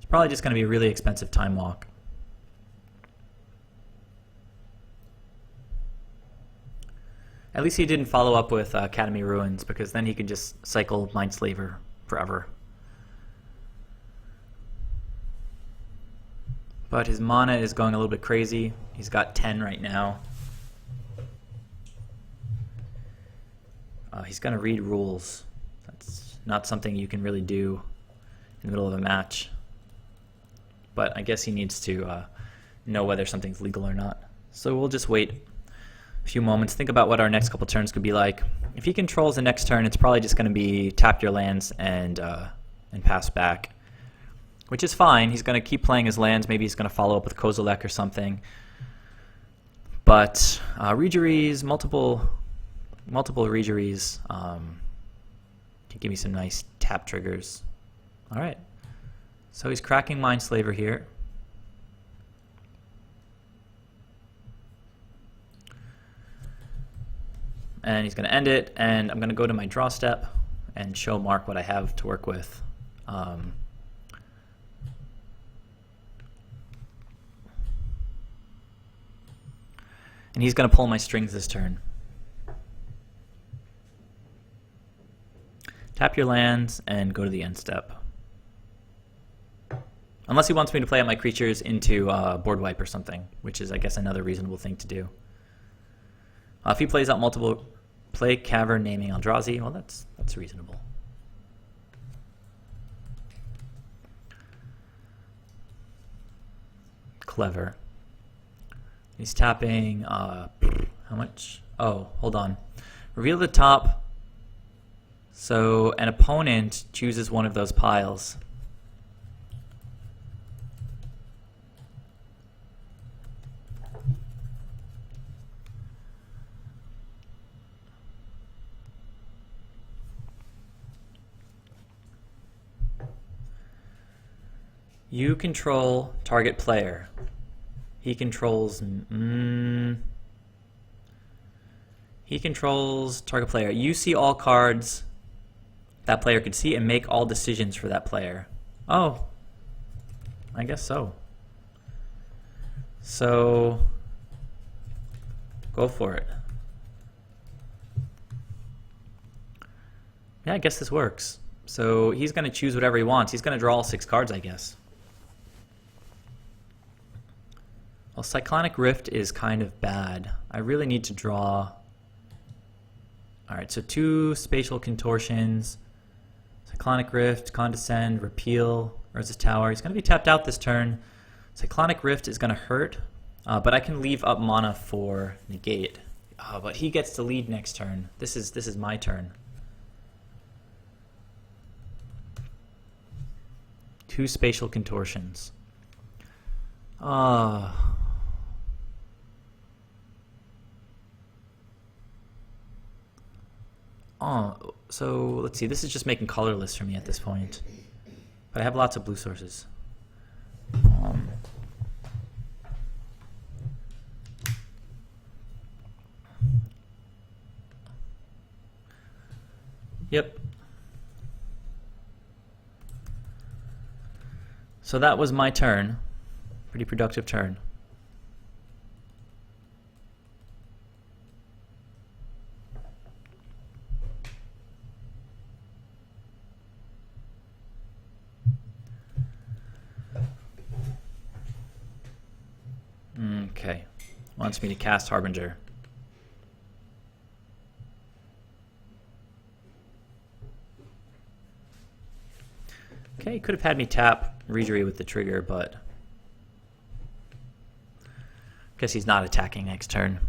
Probably just going to be a really expensive Time Walk. At least he didn't follow up with Academy Ruins, because then he could just cycle Mindslaver forever. But his mana is going a little bit crazy. He's got 10 right now. He's going to read rules. That's not something you can really do in the middle of a match. But I guess he needs to know whether something's legal or not. So we'll just wait. few moments, think about what our next couple turns could be like. If he controls the next turn, it's probably just going to be tap your lands and pass back, which is fine. He's going to keep playing his lands. Maybe he's going to follow up with Kozilek or something. But Reejereys, multiple Reejereys can give me some nice tap triggers. All right. So he's cracking Mindslaver here. And he's going to end it, and I'm going to go to my draw step and show Mark what I have to work with. And he's going to pull my strings this turn. Tap your lands and go to the end step. Unless he wants me to play out my creatures into board wipe or something, which is, I guess, another reasonable thing to do. If he plays out multiple, play Cavern naming Eldrazi, well, that's reasonable. Clever. He's tapping, how much? Oh, hold on. Reveal the top, so an opponent chooses one of those piles. You control target player. He controls target player. You see all cards that player could see and make all decisions for that player. Oh, I guess so. So go for it. Yeah, I guess this works. So he's going to choose whatever he wants. He's going to draw all 6 cards, I guess. Well, Cyclonic Rift is kind of bad. I really need to draw. Alright, so 2 Spatial Contortions, Cyclonic Rift, Condescend, Repeal, Urza's Tower. He's going to be tapped out this turn. Cyclonic Rift is going to hurt, but I can leave up mana for Negate. But he gets to lead next turn. This is my turn. 2 Spatial Contortions. Oh, so let's see. This is just making colorless for me at this point. But I have lots of blue sources. Yep. So that was my turn. Pretty productive turn. Okay. Wants me to cast Harbinger. Okay, could have had me tap Reejerey with the trigger, but guess he's not attacking next turn.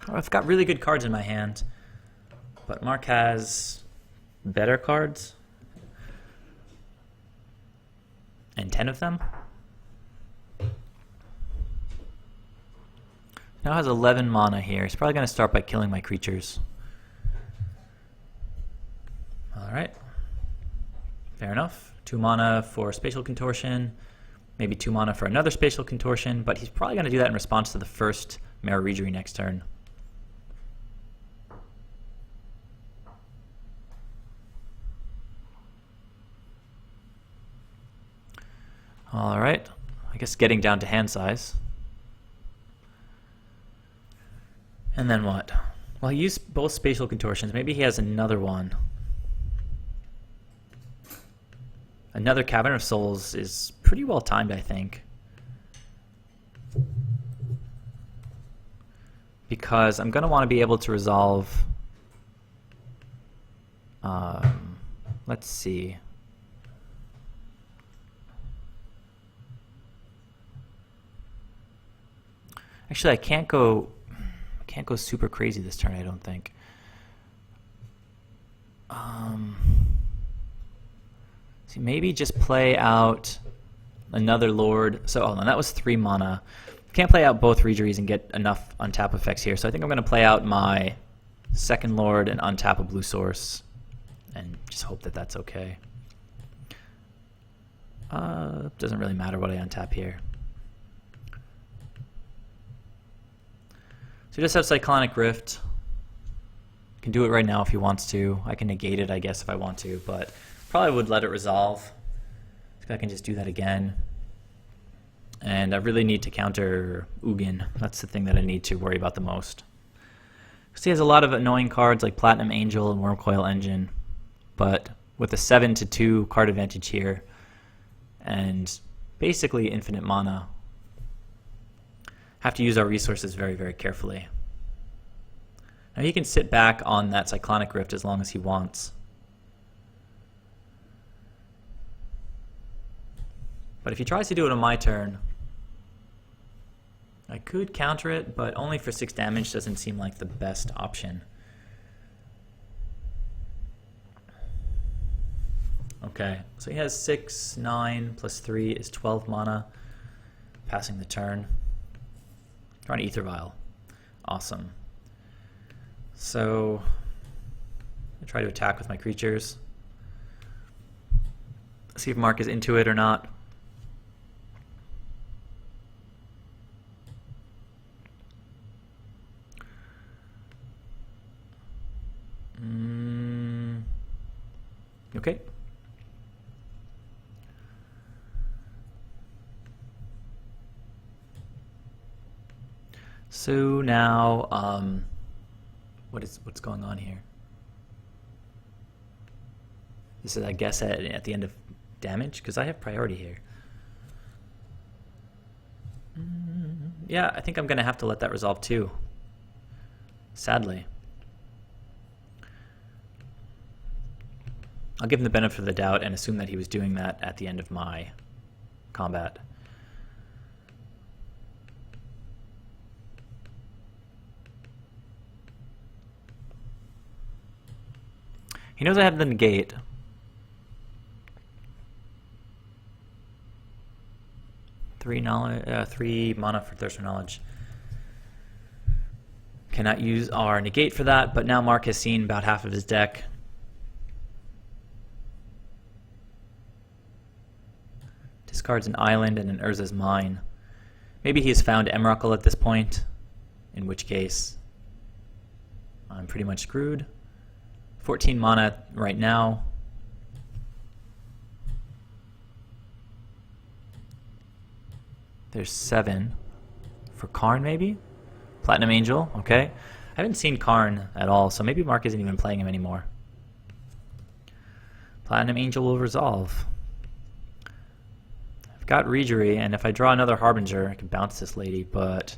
Oh, I've got really good cards in my hand, but Mark has better cards. And 10 of them. Now has 11 mana here. He's probably going to start by killing my creatures. Alright. Fair enough. 2 mana for Spatial Contortion. Maybe 2 mana for another Spatial Contortion. But he's probably going to do that in response to the first Merrow Reejerey next turn. Alright. I guess getting down to hand size. And then what? Well, he used both Spatial Contortions. Maybe he has another one. Another Cavern of Souls is pretty well timed, I think. Because I'm going to want to be able to resolve... let's see. Actually, I can't go... can't go super crazy this turn, I don't think. See, maybe just play out another Lord. So hold on, that was 3 mana. Can't play out both Reejereys and get enough untap effects here. So I think I'm going to play out my second Lord and untap a blue source, and just hope that that's okay. Doesn't really matter what I untap here. So he just have Cyclonic Rift. Can do it right now if he wants to. I can negate it, I guess, if I want to, but probably would let it resolve. So I can just do that again. And I really need to counter Ugin. That's the thing that I need to worry about the most. Because he has a lot of annoying cards like Platinum Angel and Wormcoil Engine, but with a 7-2 card advantage here, and basically infinite mana, have to use our resources very, very carefully. Now he can sit back on that Cyclonic Rift as long as he wants. But if he tries to do it on my turn, I could counter it, but only for 6 damage doesn't seem like the best option. Okay, so he has 6, 9, plus 3 is 12 mana, passing the turn. Trying to AEther Vial. Awesome. So I try to attack with my creatures. See if Mark is into it or not. Okay. So now, what's going on here? This is, I guess, at the end of damage, because I have priority here. Yeah, I think I'm going to have to let that resolve too. Sadly. I'll give him the benefit of the doubt and assume that he was doing that at the end of my combat. He knows I have the Negate. Three mana for Thirst for Knowledge. Cannot use our Negate for that, but now Mark has seen about half of his deck. Discards an island and an Urza's Mine. Maybe he has found Emrakul at this point, in which case I'm pretty much screwed. 14 mana right now. There's 7 for Karn, maybe? Platinum Angel, okay. I haven't seen Karn at all, so maybe Mark isn't even playing him anymore. Platinum Angel will resolve. I've got Reejerey, and if I draw another Harbinger, I can bounce this lady, but...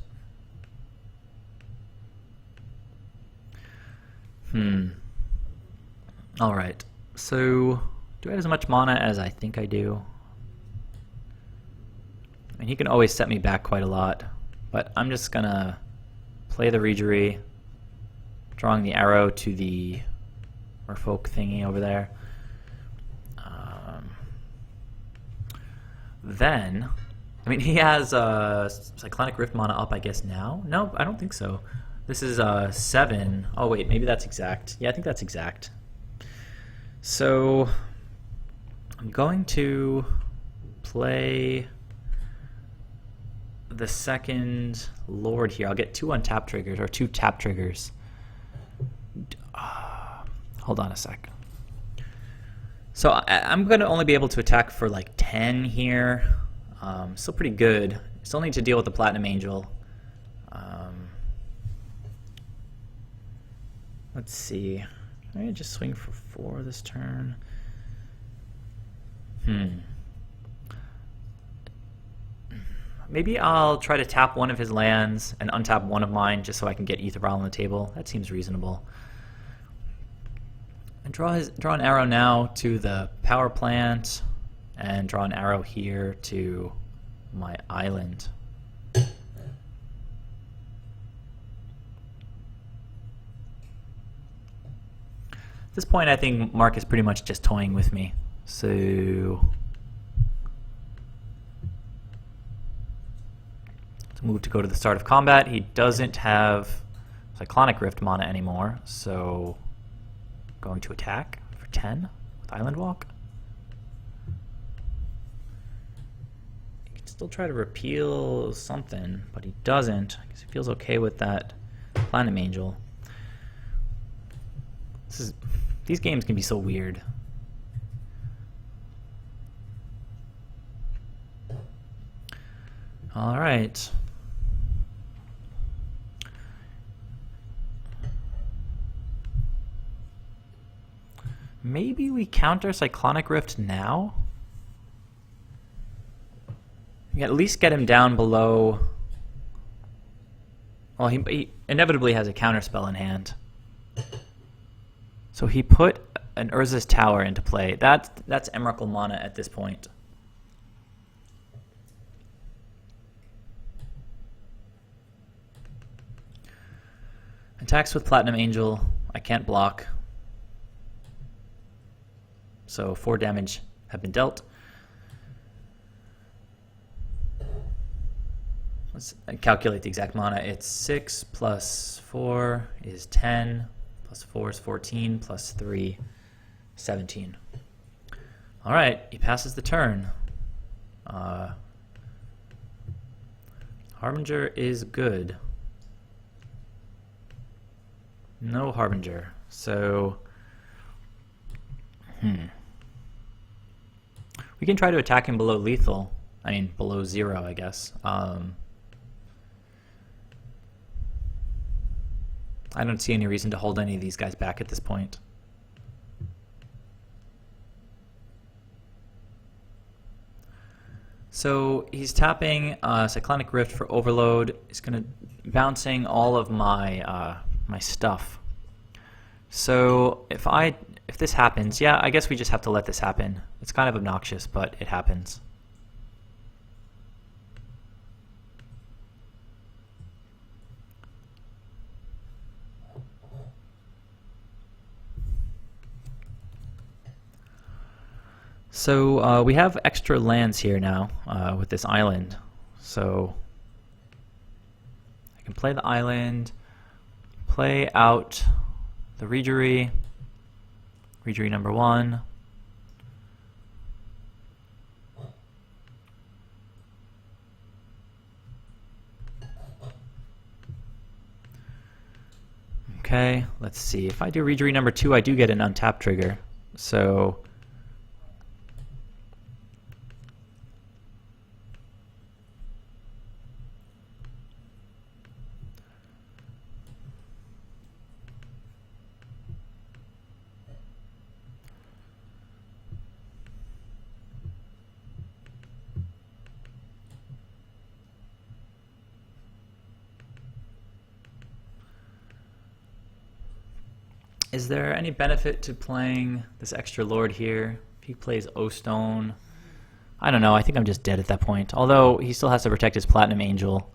Alright, so do I have as much mana as I think I do? I mean, he can always set me back quite a lot, but I'm just gonna play the Reejerey, drawing the arrow to the Merfolk thingy over there. Then, I mean, he has Cyclonic Rift mana up, I guess, now? No, I don't think so. This is 7. Oh, wait, maybe that's exact. Yeah, I think that's exact. So, I'm going to play the second Lord here. I'll get 2 untap triggers, or 2 tap triggers. Hold on a sec. So I'm going to only be able to attack for like 10 here. Still pretty good. Still need to deal with the Platinum Angel. Let's see. Can I just swing for 4 this turn? Maybe I'll try to tap one of his lands and untap one of mine just so I can get AEther Vial on the table. That seems reasonable. And draw an arrow now to the power plant, and draw an arrow here to my island. At this point, I think Mark is pretty much just toying with me. So move to go to the start of combat. He doesn't have Cyclonic Rift mana anymore, so going to attack for 10 with Island Walk. He can still try to repeal something, but he doesn't because he feels okay with that Platinum Angel. These games can be so weird. All right. Maybe we counter Cyclonic Rift now? We can at least get him down below... Well, he inevitably has a counterspell in hand. So he put an Urza's Tower into play. That's Emrakul mana at this point. Attacks with Platinum Angel. I can't block. So 4 damage have been dealt. Let's calculate the exact mana. It's 6 plus 4 is 10, plus 4 is 14, plus 3, 17. All right, he passes the turn. Harbinger is good. No Harbinger. So, we can try to attack him below lethal. I mean, below 0, I guess. I don't see any reason to hold any of these guys back at this point. So he's tapping Cyclonic Rift for Overload. He's going to bouncing all of my my stuff. So if this happens, yeah, I guess we just have to let this happen. It's kind of obnoxious, but it happens. So we have extra lands here now with this island. So I can play the island, play out the Reejerey, Reejerey number 1. Okay, let's see. If I do Reejerey number 2, I do get an untap trigger. So is there any benefit to playing this extra Lord here? If he plays O-Stone, I don't know. I think I'm just dead at that point. Although he still has to protect his Platinum Angel.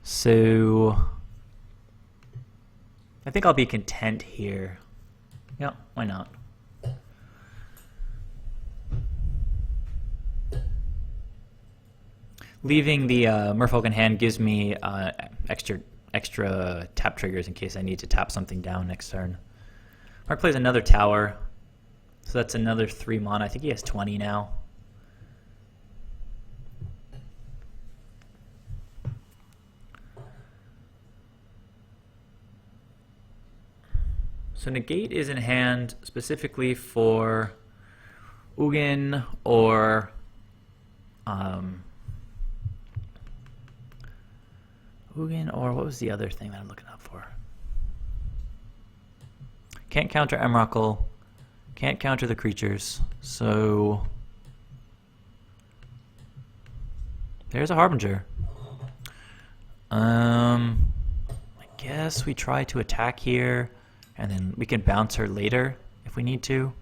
So I think I'll be content here. Yeah, why not? Leaving the Merfolk in hand gives me extra tap triggers in case I need to tap something down next turn. Mark plays another tower, so that's another 3 mana. I think he has 20 now. So Negate is in hand specifically for Ugin or what was the other thing that I'm looking up for? Can't counter Emrakul, can't counter the creatures, so there's a Harbinger. I guess we try to attack here, and then we can bounce her later if we need to.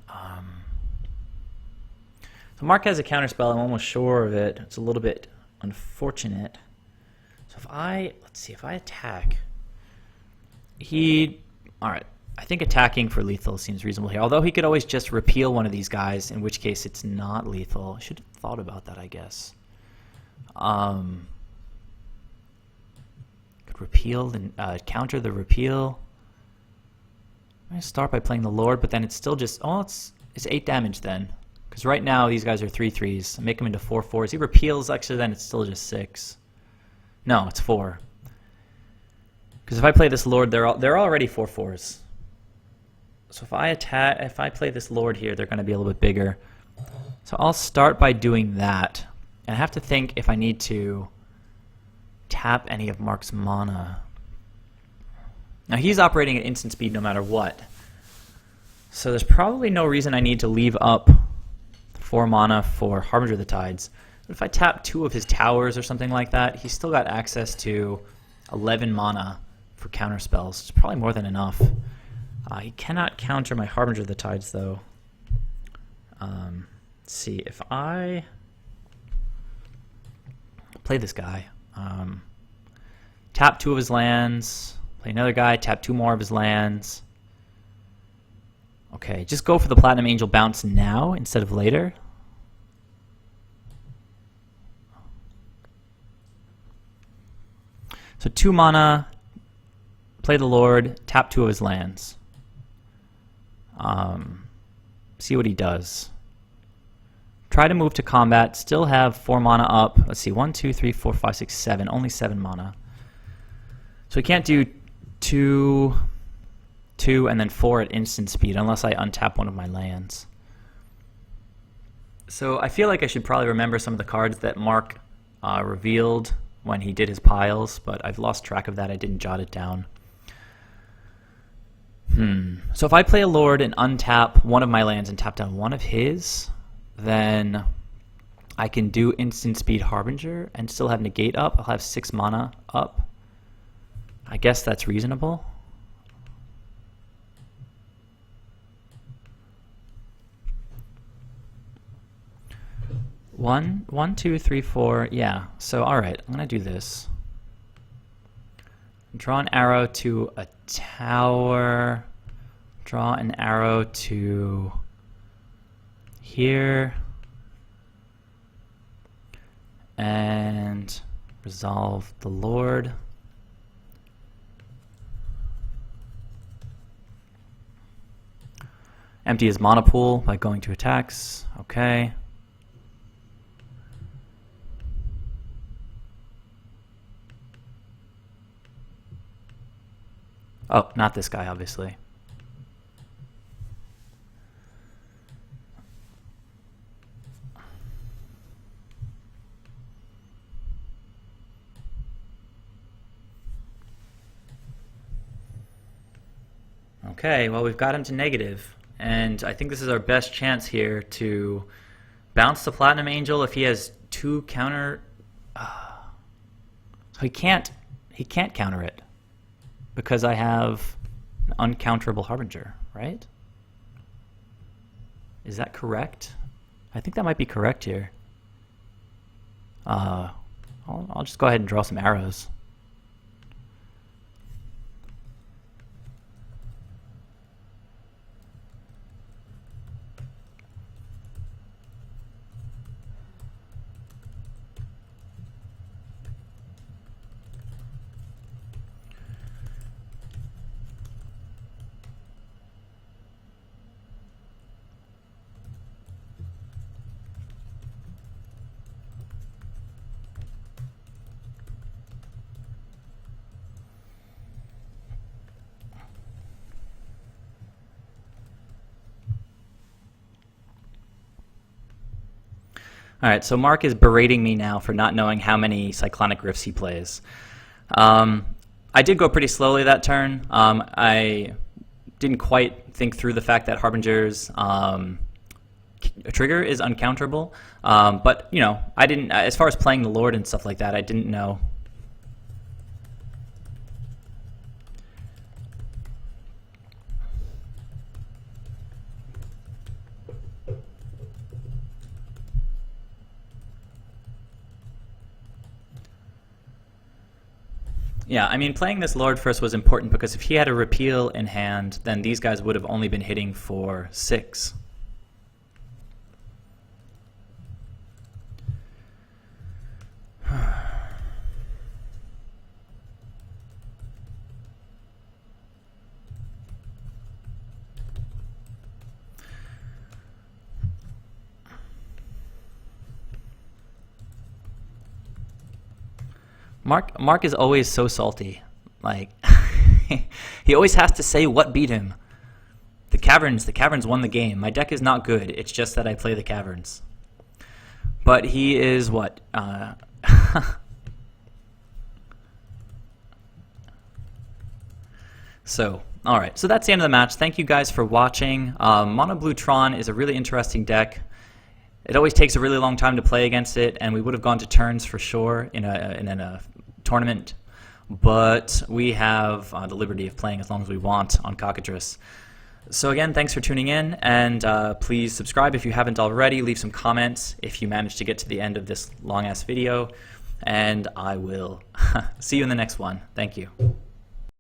So Mark has a counterspell, I'm almost sure of it. It's a little bit unfortunate. So if I, let's see, if I attack, alright, I think attacking for lethal seems reasonable here. Although he could always just repeal one of these guys, in which case it's not lethal. I should have thought about that, I guess. Could repeal and counter the repeal. I'm going to start by playing the Lord, but then it's still just... Oh, it's 8 damage then. Because right now these guys are 3/3s. I make them into 4/4s. He repeals, actually, then it's still just 6. No, it's 4. Because if I play this Lord, they're already 4/4s. So if I play this Lord here, they're going to be a little bit bigger. So I'll start by doing that. And I have to think if I need to tap any of Mark's mana. Now he's operating at instant speed no matter what. So there's probably no reason I need to leave up 4 mana for Harbinger of the Tides. But if I tap 2 of his towers or something like that, he's still got access to 11 mana for counter spells. It's probably more than enough. He cannot counter my Harbinger of the Tides though. Let's see, if I play this guy, tap 2 of his lands, play another guy, tap 2 more of his lands. Okay, just go for the Platinum Angel bounce now instead of later. So 2 mana, play the Lord, tap 2 of his lands. See what he does. Try to move to combat, still have 4 mana up. Let's see, 1, 2, 3, 4, 5, 6, 7, only 7 mana. So he can't do 2, and then 4 at instant speed unless I untap one of my lands. So I feel like I should probably remember some of the cards that Mark revealed when he did his piles, but I've lost track of that. I didn't jot it down. So if I play a Lord and untap one of my lands and tap down one of his, then I can do instant speed Harbinger and still have Negate up. I'll have 6 mana up. I guess that's reasonable. One, 2, 3, 4. Yeah. So all right, I'm gonna do this. Draw an arrow to a tower. Draw an arrow to here. And resolve the Lord. Empty his mana pool by going to attacks. Okay. Oh, not this guy, obviously. Okay, well, we've got him to negative, and I think this is our best chance here to bounce the Platinum Angel if he has 2 counter. So he can't counter it because I have an uncounterable Harbinger, right? Is that correct? I think that might be correct here. I'll just go ahead and draw some arrows. All right, so Mark is berating me now for not knowing how many Cyclonic Rifts he plays. I did go pretty slowly that turn. I didn't quite think through the fact that Harbinger's trigger is uncounterable. But, you know, I didn't, as far as playing the Lord and stuff like that, I didn't know. Yeah, I mean, playing this Lord first was important because if he had a repeal in hand, then these guys would have only been hitting for 6. Mark is always so salty. Like, he always has to say what beat him. The Caverns won the game. My deck is not good. It's just that I play the Caverns. But he is what? So, alright. So that's the end of the match. Thank you guys for watching. Mono Blue Tron is a really interesting deck. It always takes a really long time to play against it, and we would have gone to turns for sure in a tournament. But we have the liberty of playing as long as we want on Cockatrice. So again, thanks for tuning in, and please subscribe if you haven't already. Leave some comments if you managed to get to the end of this long-ass video, and I will see you in the next one. Thank you.